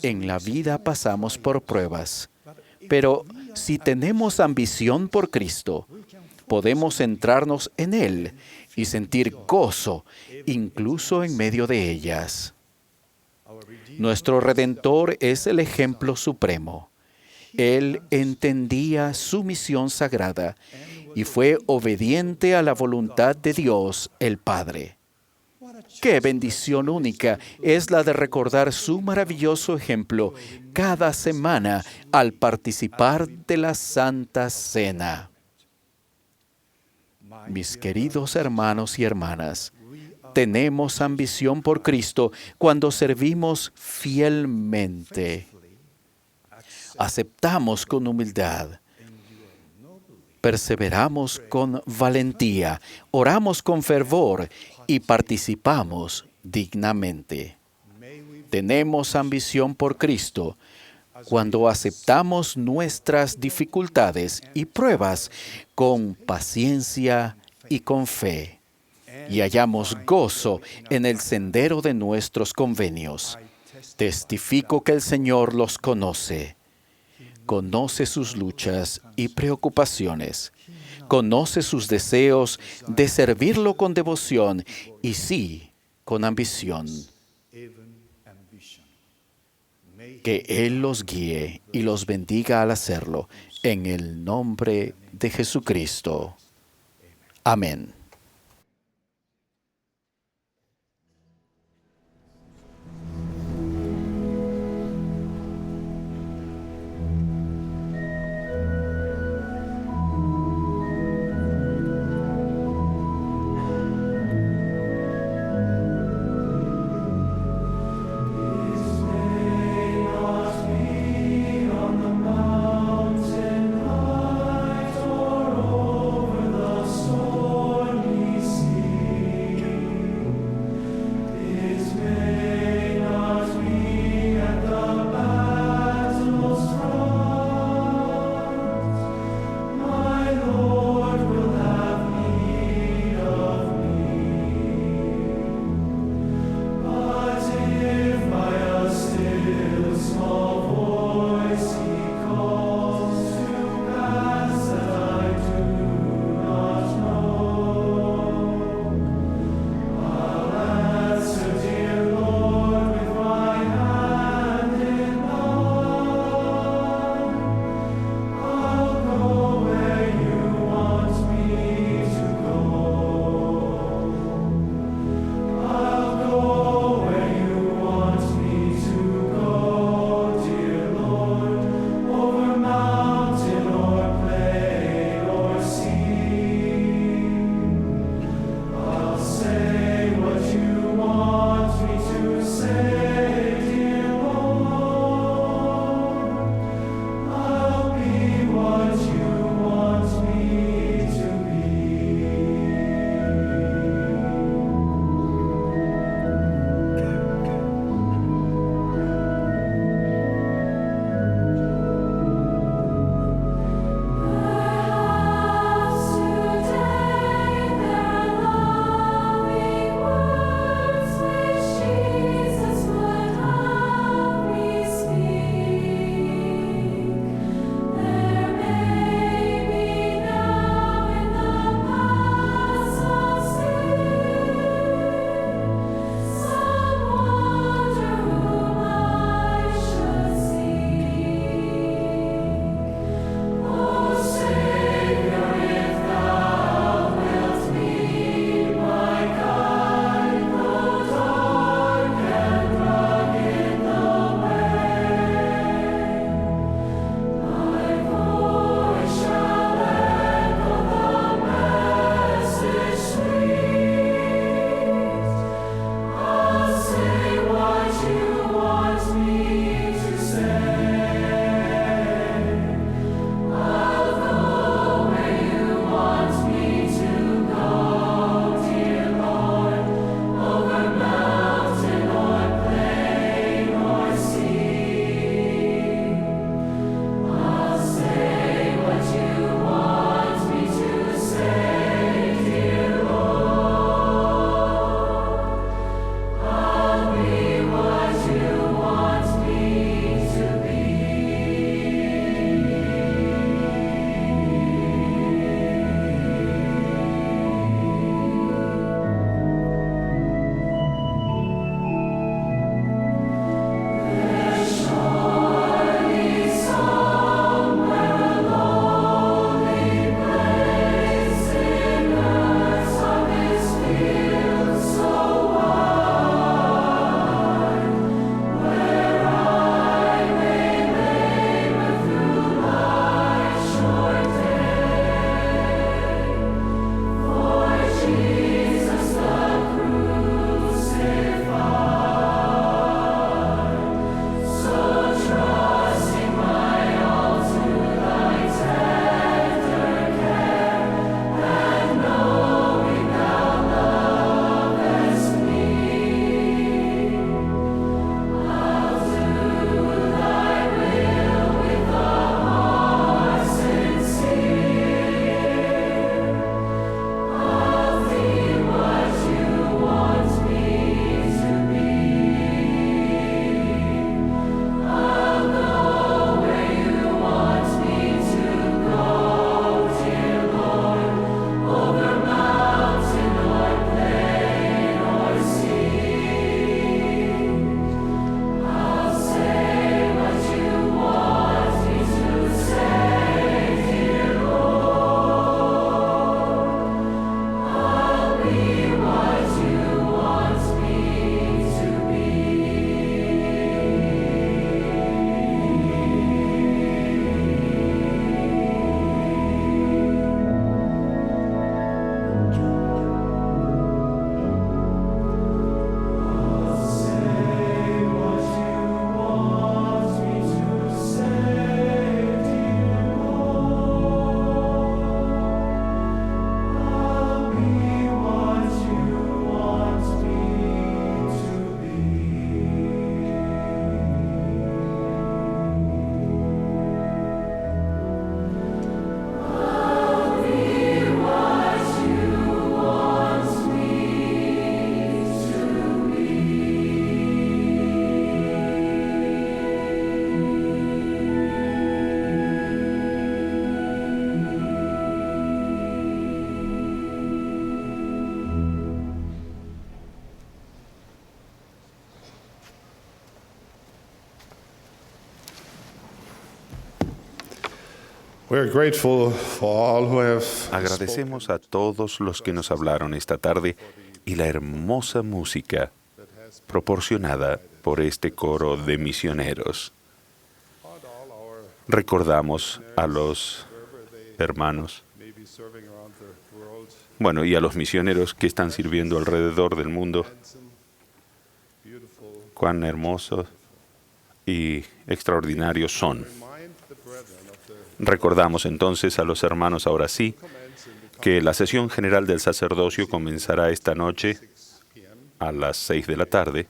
En la vida pasamos por pruebas, pero si tenemos ambición por Cristo, podemos centrarnos en Él y sentir gozo, incluso en medio de ellas. Nuestro Redentor es el ejemplo supremo. Él entendía su misión sagrada y fue obediente a la voluntad de Dios, el Padre. ¡Qué bendición única es la de recordar su maravilloso ejemplo cada semana al participar de la Santa Cena! Mis queridos hermanos y hermanas, tenemos ambición por Cristo cuando servimos fielmente. Aceptamos con humildad. Perseveramos con valentía, oramos con fervor y participamos dignamente. Tenemos ambición por Cristo cuando aceptamos nuestras dificultades y pruebas con paciencia y con fe, y hallamos gozo en el sendero de nuestros convenios. Testifico que el Señor los conoce. Conoce sus luchas y preocupaciones. Conoce sus deseos de servirlo con devoción y sí, con ambición. Que Él los guíe y los bendiga al hacerlo, en el nombre de Jesucristo. Amén. Mountain heights or over the soil. We're grateful for all who have Agradecemos a todos los que nos hablaron esta tarde y la hermosa música proporcionada por este coro de misioneros. Recordamos a los hermanos, y a los misioneros que están sirviendo alrededor del mundo. Cuán hermosos y extraordinarios son. Recordamos entonces a los hermanos ahora sí que la sesión general del sacerdocio comenzará esta noche a las 6 de la tarde,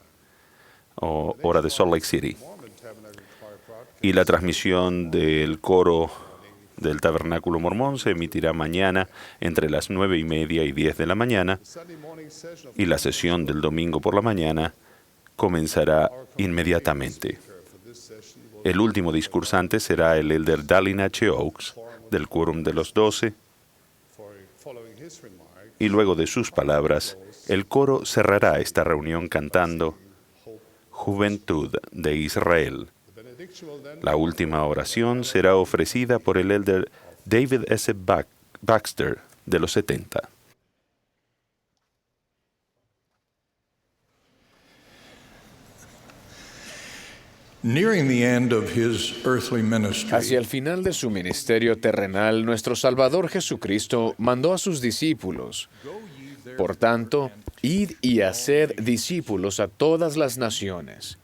hora de Salt Lake City. Y la transmisión del coro del Tabernáculo Mormón se emitirá mañana entre las 9:30 y 10 de la mañana, y la sesión del domingo por la mañana comenzará inmediatamente. El último discursante será el elder Dallin H. Oaks, del Quórum de los 12, y luego de sus palabras, el coro cerrará esta reunión cantando Juventud de Israel. La última oración será ofrecida por el elder David S. Baxter, de los 70. Hacia el final de su ministerio terrenal, nuestro Salvador Jesucristo mandó a sus discípulos: por tanto, id y haced discípulos a todas las naciones,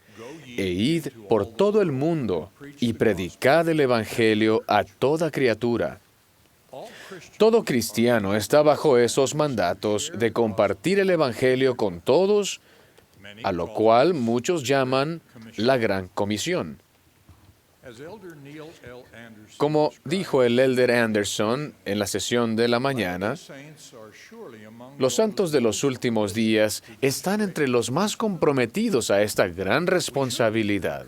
e id por todo el mundo y predicad el Evangelio a toda criatura. Todo cristiano está bajo esos mandatos de compartir el Evangelio con todos, a lo cual muchos llaman la Gran Comisión. Como dijo el elder Anderson en la sesión de la mañana, los santos de los últimos días están entre los más comprometidos a esta gran responsabilidad.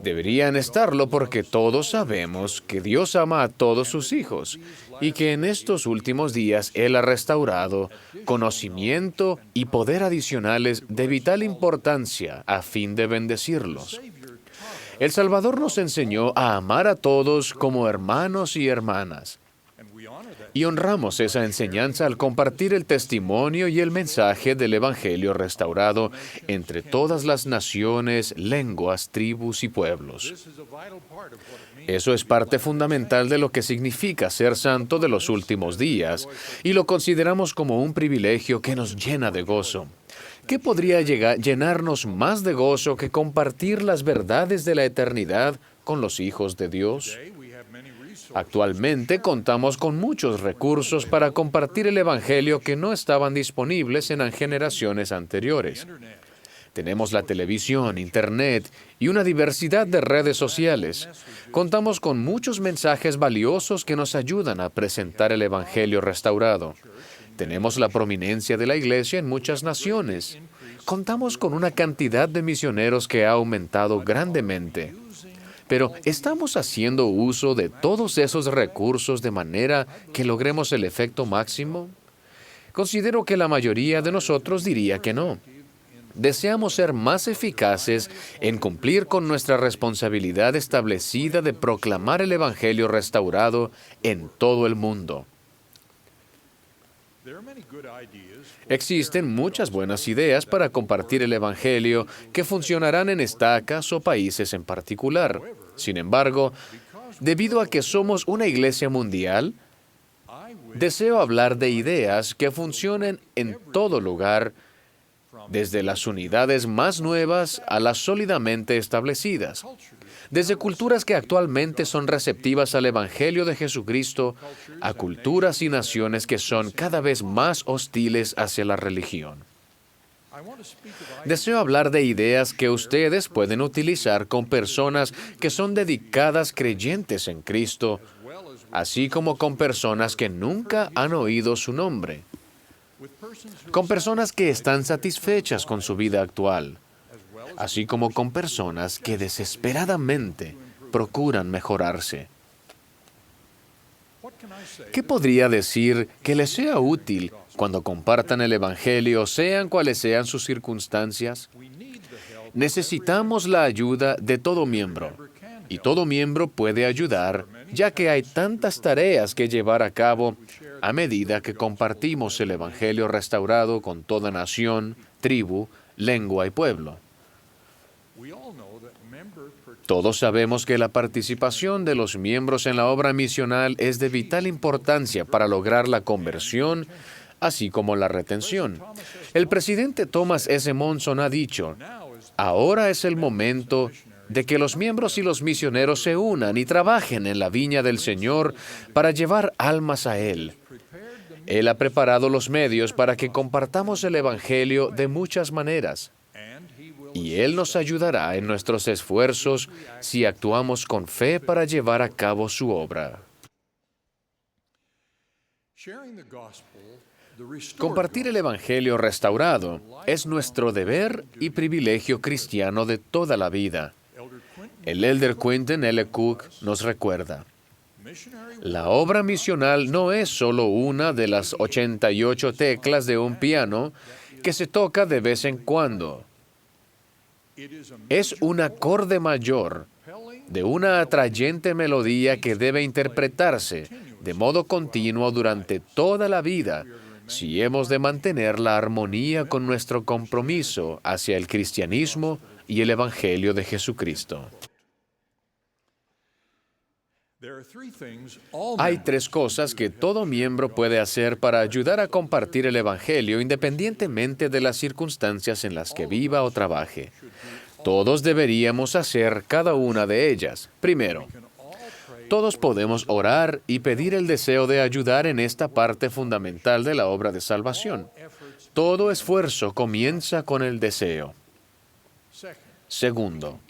Deberían estarlo porque todos sabemos que Dios ama a todos sus hijos y que en estos últimos días Él ha restaurado conocimiento y poder adicionales de vital importancia a fin de bendecirlos. El Salvador nos enseñó a amar a todos como hermanos y hermanas. Y honramos esa enseñanza al compartir el testimonio y el mensaje del Evangelio restaurado entre todas las naciones, lenguas, tribus y pueblos. Eso es parte fundamental de lo que significa ser santo de los últimos días, y lo consideramos como un privilegio que nos llena de gozo. ¿Qué podría llenarnos más de gozo que compartir las verdades de la eternidad con los hijos de Dios? Actualmente contamos con muchos recursos para compartir el Evangelio que no estaban disponibles en generaciones anteriores. Tenemos la televisión, Internet y una diversidad de redes sociales. Contamos con muchos mensajes valiosos que nos ayudan a presentar el Evangelio restaurado. Tenemos la prominencia de la Iglesia en muchas naciones. Contamos con una cantidad de misioneros que ha aumentado grandemente. Pero ¿estamos haciendo uso de todos esos recursos de manera que logremos el efecto máximo? Considero que la mayoría de nosotros diría que no. Deseamos ser más eficaces en cumplir con nuestra responsabilidad establecida de proclamar el Evangelio restaurado en todo el mundo. Existen muchas buenas ideas para compartir el Evangelio que funcionarán en estacas o países en particular. Sin embargo, debido a que somos una iglesia mundial, deseo hablar de ideas que funcionen en todo lugar, desde las unidades más nuevas a las sólidamente establecidas, desde culturas que actualmente son receptivas al Evangelio de Jesucristo a culturas y naciones que son cada vez más hostiles hacia la religión. Deseo hablar de ideas que ustedes pueden utilizar con personas que son dedicadas creyentes en Cristo, así como con personas que nunca han oído su nombre, con personas que están satisfechas con su vida actual, así como con personas que desesperadamente procuran mejorarse. ¿Qué podría decir que les sea útil cuando compartan el Evangelio, sean cuales sean sus circunstancias? Necesitamos la ayuda de todo miembro. y todo miembro puede ayudar, ya que hay tantas tareas que llevar a cabo a medida que compartimos el Evangelio restaurado con toda nación, tribu, lengua y pueblo. Todos sabemos que la participación de los miembros en la obra misional es de vital importancia para lograr la conversión, así como la retención. El presidente Thomas S. Monson ha dicho, ahora es el momento de que los miembros y los misioneros se unan y trabajen en la viña del Señor para llevar almas a Él. Él ha preparado los medios para que compartamos el Evangelio de muchas maneras. Y Él nos ayudará en nuestros esfuerzos si actuamos con fe para llevar a cabo su obra. Compartir el Evangelio restaurado es nuestro deber y privilegio cristiano de toda la vida. El elder Quentin L. Cook nos recuerda, la obra misional no es solo una de las 88 teclas de un piano que se toca de vez en cuando. Es un acorde mayor de una atrayente melodía que debe interpretarse de modo continuo durante toda la vida si hemos de mantener la armonía con nuestro compromiso hacia el cristianismo y el Evangelio de Jesucristo. Hay 3 cosas que todo miembro puede hacer para ayudar a compartir el Evangelio independientemente de las circunstancias en las que viva o trabaje. Todos deberíamos hacer cada una de ellas. Primero, todos podemos orar y pedir el deseo de ayudar en esta parte fundamental de la obra de salvación. Todo esfuerzo comienza con el deseo. Segundo,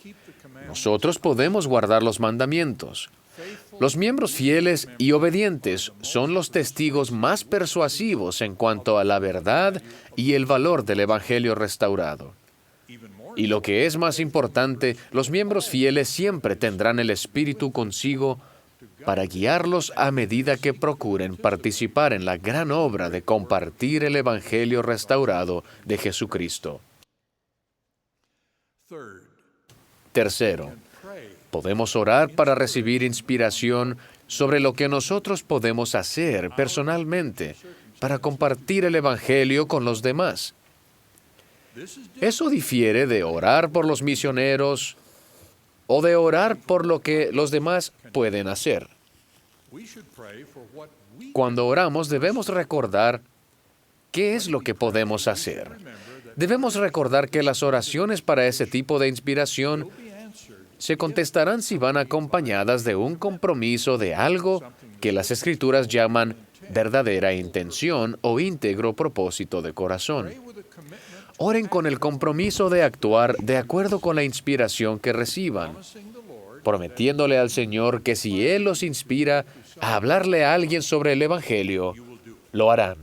nosotros podemos guardar los mandamientos. Los miembros fieles y obedientes son los testigos más persuasivos en cuanto a la verdad y el valor del Evangelio restaurado. Y lo que es más importante, los miembros fieles siempre tendrán el Espíritu consigo para guiarlos a medida que procuren participar en la gran obra de compartir el Evangelio restaurado de Jesucristo. Tercero, podemos orar para recibir inspiración sobre lo que nosotros podemos hacer personalmente para compartir el Evangelio con los demás. Eso difiere de orar por los misioneros o de orar por lo que los demás pueden hacer. Cuando oramos debemos recordar qué es lo que podemos hacer. Debemos recordar que las oraciones para ese tipo de inspiración se contestarán si van acompañadas de un compromiso de algo que las Escrituras llaman verdadera intención o íntegro propósito de corazón. Oren con el compromiso de actuar de acuerdo con la inspiración que reciban, prometiéndole al Señor que si Él los inspira a hablarle a alguien sobre el Evangelio, lo harán.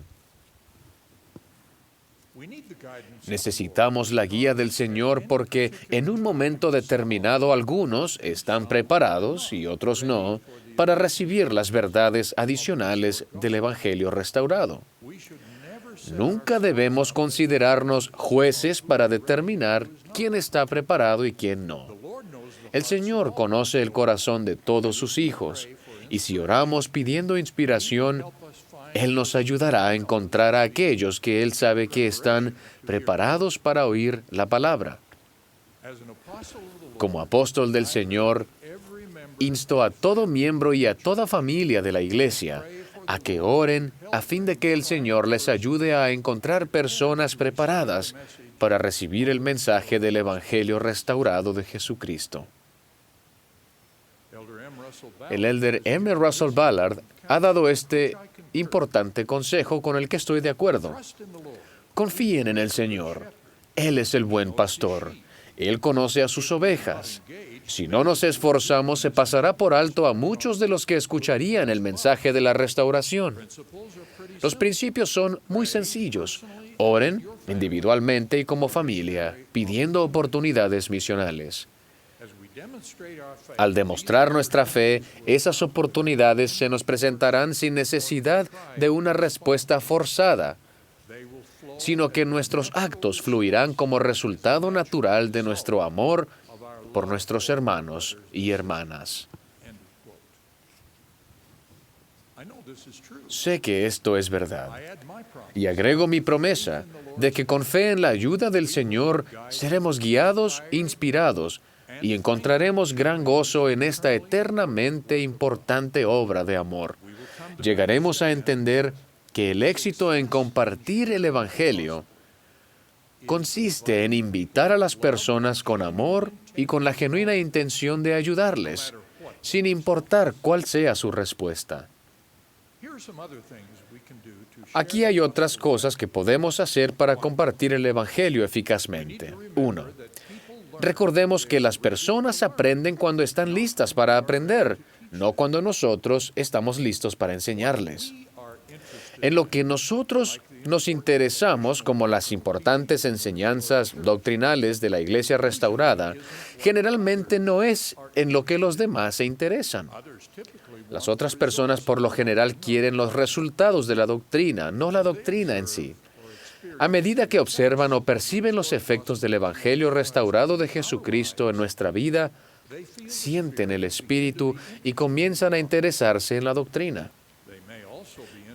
Necesitamos la guía del Señor porque en un momento determinado algunos están preparados y otros no para recibir las verdades adicionales del Evangelio restaurado. Nunca debemos considerarnos jueces para determinar quién está preparado y quién no. El Señor conoce el corazón de todos sus hijos, y si oramos pidiendo inspiración, Él nos ayudará a encontrar a aquellos que Él sabe que están preparados para oír la palabra. Como apóstol del Señor, insto a todo miembro y a toda familia de la Iglesia a que oren a fin de que el Señor les ayude a encontrar personas preparadas para recibir el mensaje del Evangelio restaurado de Jesucristo. El elder M. Russell Ballard ha dado este importante consejo con el que estoy de acuerdo. Confíen en el Señor. Él es el buen pastor. Él conoce a sus ovejas. Si no nos esforzamos, se pasará por alto a muchos de los que escucharían el mensaje de la restauración. Los principios son muy sencillos. Oren individualmente y como familia, pidiendo oportunidades misionales. Al demostrar nuestra fe, esas oportunidades se nos presentarán sin necesidad de una respuesta forzada, sino que nuestros actos fluirán como resultado natural de nuestro amor por nuestros hermanos y hermanas. Sé que esto es verdad, y agrego mi promesa de que con fe en la ayuda del Señor seremos guiados, inspirados, y encontraremos gran gozo en esta eternamente importante obra de amor. Llegaremos a entender que el éxito en compartir el Evangelio consiste en invitar a las personas con amor y con la genuina intención de ayudarles, sin importar cuál sea su respuesta. Aquí hay otras cosas que podemos hacer para compartir el Evangelio eficazmente. 1. Recordemos que las personas aprenden cuando están listas para aprender, no cuando nosotros estamos listos para enseñarles. En lo que nosotros nos interesamos, como las importantes enseñanzas doctrinales de la Iglesia restaurada, generalmente no es en lo que los demás se interesan. Las otras personas por lo general quieren los resultados de la doctrina, no la doctrina en sí. A medida que observan o perciben los efectos del Evangelio restaurado de Jesucristo en nuestra vida, sienten el Espíritu y comienzan a interesarse en la doctrina.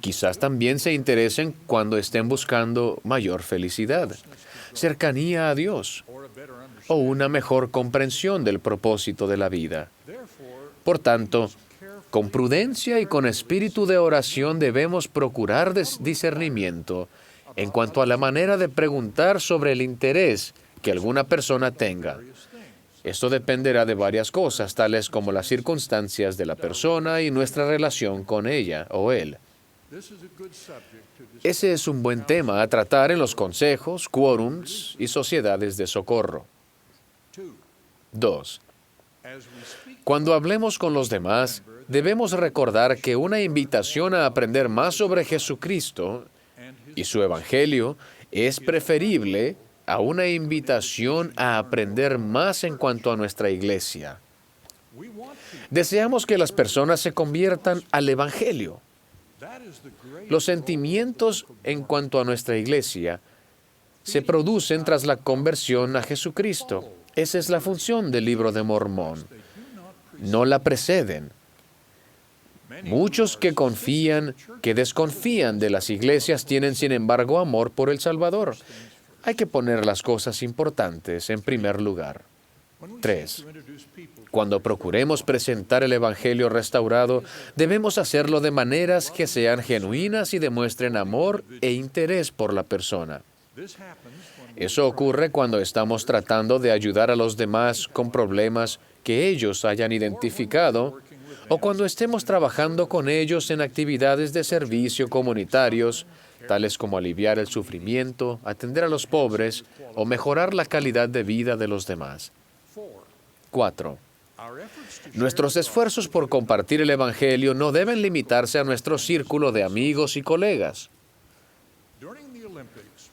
Quizás también se interesen cuando estén buscando mayor felicidad, cercanía a Dios o una mejor comprensión del propósito de la vida. Por tanto, con prudencia y con espíritu de oración debemos procurar discernimiento en cuanto a la manera de preguntar sobre el interés que alguna persona tenga. Esto dependerá de varias cosas, tales como las circunstancias de la persona y nuestra relación con ella o él. Ese es un buen tema a tratar en los consejos, quórums y sociedades de socorro. 2. Cuando hablemos con los demás, debemos recordar que una invitación a aprender más sobre Jesucristo y su Evangelio es preferible a una invitación a aprender más en cuanto a nuestra iglesia. Deseamos que las personas se conviertan al Evangelio. Los sentimientos en cuanto a nuestra iglesia se producen tras la conversión a Jesucristo. Esa es la función del Libro de Mormón. No la preceden. Muchos que desconfían de las iglesias tienen, sin embargo, amor por el Salvador. Hay que poner las cosas importantes en primer lugar. 3. Cuando procuremos presentar el Evangelio restaurado, debemos hacerlo de maneras que sean genuinas y demuestren amor e interés por la persona. Eso ocurre cuando estamos tratando de ayudar a los demás con problemas que ellos hayan identificado, o cuando estemos trabajando con ellos en actividades de servicio comunitarios, tales como aliviar el sufrimiento, atender a los pobres o mejorar la calidad de vida de los demás. 4. Nuestros esfuerzos por compartir el Evangelio no deben limitarse a nuestro círculo de amigos y colegas.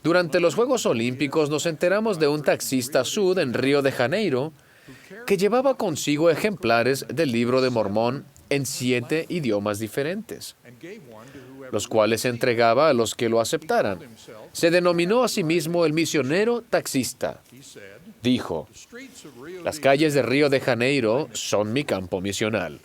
Durante los Juegos Olímpicos nos enteramos de un taxista sud en Río de Janeiro que llevaba consigo ejemplares del Libro de Mormón en 7 idiomas diferentes, los cuales entregaba a los que lo aceptaran. Se denominó a sí mismo el misionero taxista. Dijo: "Las calles de Río de Janeiro son mi campo misional".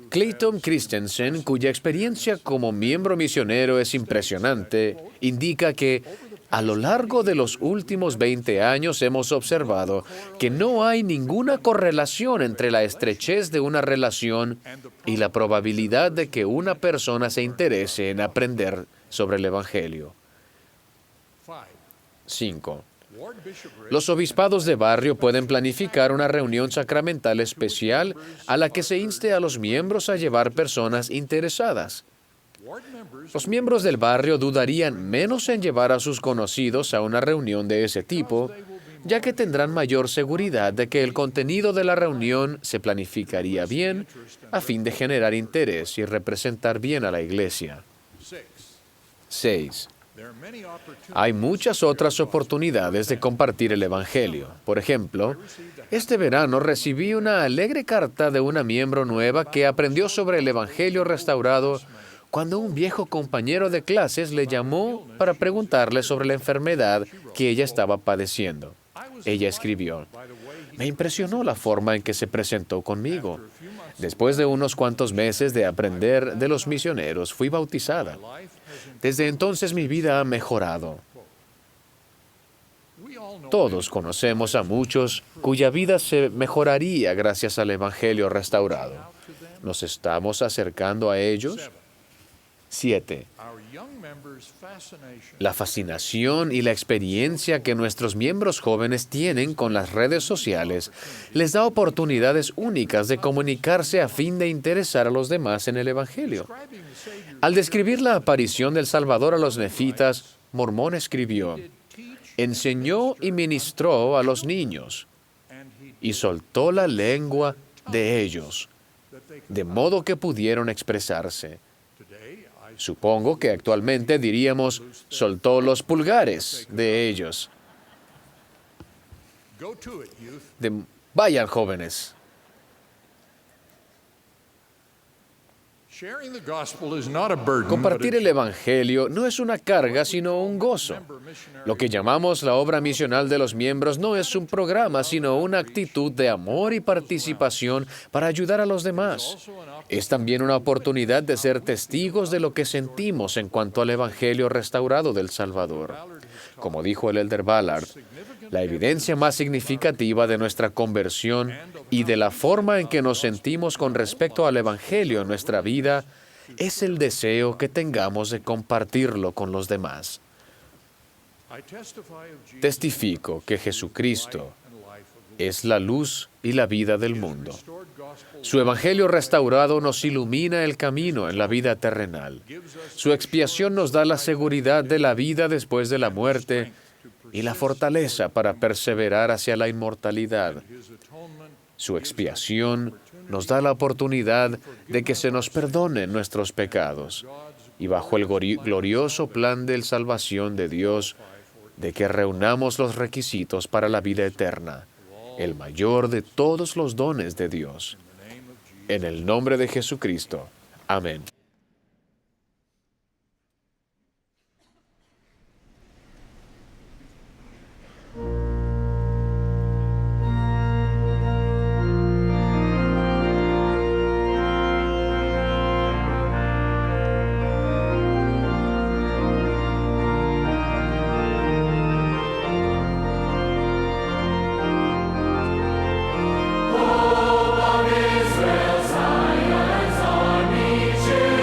Clayton Christensen, cuya experiencia como miembro misionero es impresionante, indica que a lo largo de los últimos 20 años hemos observado que no hay ninguna correlación entre la estrechez de una relación y la probabilidad de que una persona se interese en aprender sobre el Evangelio. 5. Los obispados de barrio pueden planificar una reunión sacramental especial a la que se inste a los miembros a llevar personas interesadas. Los miembros del barrio dudarían menos en llevar a sus conocidos a una reunión de ese tipo, ya que tendrán mayor seguridad de que el contenido de la reunión se planificaría bien a fin de generar interés y representar bien a la iglesia. 6. Hay muchas otras oportunidades de compartir el Evangelio. Por ejemplo, este verano recibí una alegre carta de una miembro nueva que aprendió sobre el Evangelio restaurado cuando un viejo compañero de clases le llamó para preguntarle sobre la enfermedad que ella estaba padeciendo. Ella escribió: me impresionó la forma en que se presentó conmigo. Después de unos cuantos meses de aprender de los misioneros, fui bautizada. Desde entonces mi vida ha mejorado. Todos conocemos a muchos cuya vida se mejoraría gracias al Evangelio restaurado. ¿Nos estamos acercando a ellos? 7. La fascinación y la experiencia que nuestros miembros jóvenes tienen con las redes sociales les da oportunidades únicas de comunicarse a fin de interesar a los demás en el Evangelio. Al describir la aparición del Salvador a los nefitas, Mormón escribió: enseñó y ministró a los niños y soltó la lengua de ellos, de modo que pudieron expresarse. Supongo que actualmente diríamos, soltó los pulgares de ellos. Vayan, jóvenes. Compartir el Evangelio no es una carga, sino un gozo. Lo que llamamos la obra misional de los miembros no es un programa, sino una actitud de amor y participación para ayudar a los demás. Es también una oportunidad de ser testigos de lo que sentimos en cuanto al Evangelio restaurado del Salvador. Como dijo el Elder Ballard, la evidencia más significativa de nuestra conversión y de la forma en que nos sentimos con respecto al Evangelio en nuestra vida es el deseo que tengamos de compartirlo con los demás. Testifico que Jesucristo es la luz y la vida del mundo. Su Evangelio restaurado nos ilumina el camino en la vida terrenal. Su expiación nos da la seguridad de la vida después de la muerte y la fortaleza para perseverar hacia la inmortalidad. Su expiación nos da la oportunidad de que se nos perdonen nuestros pecados y bajo el glorioso plan de salvación de Dios, de que reunamos los requisitos para la vida eterna, el mayor de todos los dones de Dios. En el nombre de Jesucristo. Amén. Israel, Zion's army, choose.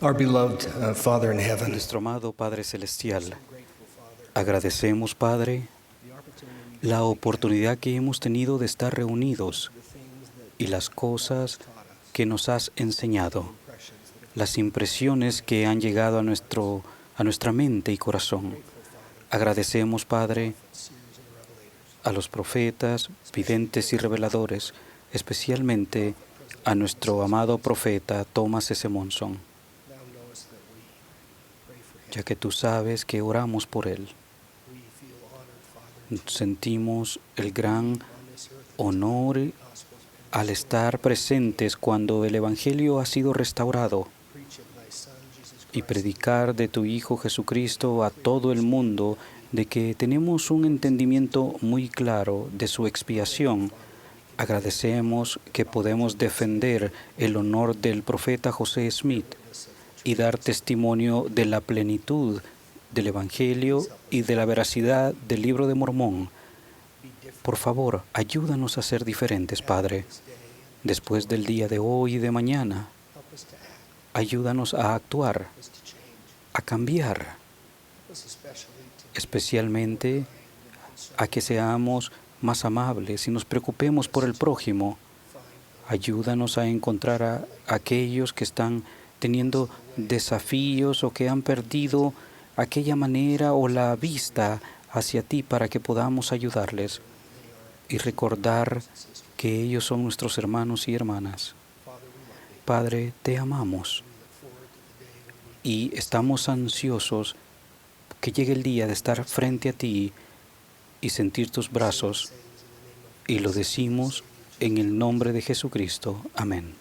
Our beloved Father in heaven, Nuestro amado Padre Celestial, agradecemos, Padre, la oportunidad que hemos tenido de estar reunidos y las cosas que nos has enseñado, las impresiones que han llegado a nuestra mente y corazón. Agradecemos, Padre, a los profetas, videntes y reveladores, especialmente a nuestro amado profeta Thomas S. Monson, ya que tú sabes que oramos por él. Sentimos el gran honor al estar presentes cuando el Evangelio ha sido restaurado y predicar de tu Hijo Jesucristo a todo el mundo, de que tenemos un entendimiento muy claro de su expiación. Agradecemos que podemos defender el honor del profeta José Smith y dar testimonio de la plenitud del Evangelio y de la veracidad del Libro de Mormón. Por favor, ayúdanos a ser diferentes, Padre, después del día de hoy y de mañana. Ayúdanos a actuar, a cambiar, especialmente a que seamos más amables y nos preocupemos por el prójimo. Ayúdanos a encontrar a aquellos que están teniendo desafíos o que han perdido aquella manera o la vista hacia ti para que podamos ayudarles y recordar que ellos son nuestros hermanos y hermanas. Padre, te amamos y estamos ansiosos que llegue el día de estar frente a ti y sentir tus brazos, y lo decimos en el nombre de Jesucristo. Amén.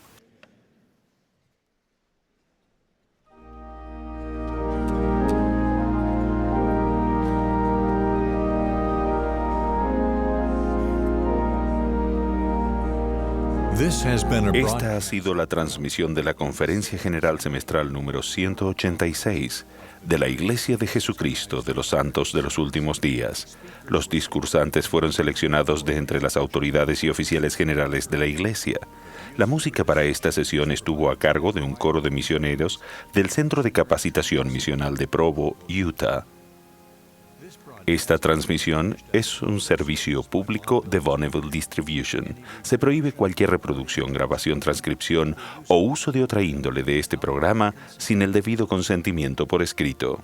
Esta ha sido la transmisión de la Conferencia General Semestral número 186 de la Iglesia de Jesucristo de los Santos de los Últimos Días. Los discursantes fueron seleccionados de entre las autoridades y oficiales generales de la Iglesia. La música para esta sesión estuvo a cargo de un coro de misioneros del Centro de Capacitación Misional de Provo, Utah. Esta transmisión es un servicio público de Bonneville Distribution. Se prohíbe cualquier reproducción, grabación, transcripción o uso de otra índole de este programa sin el debido consentimiento por escrito.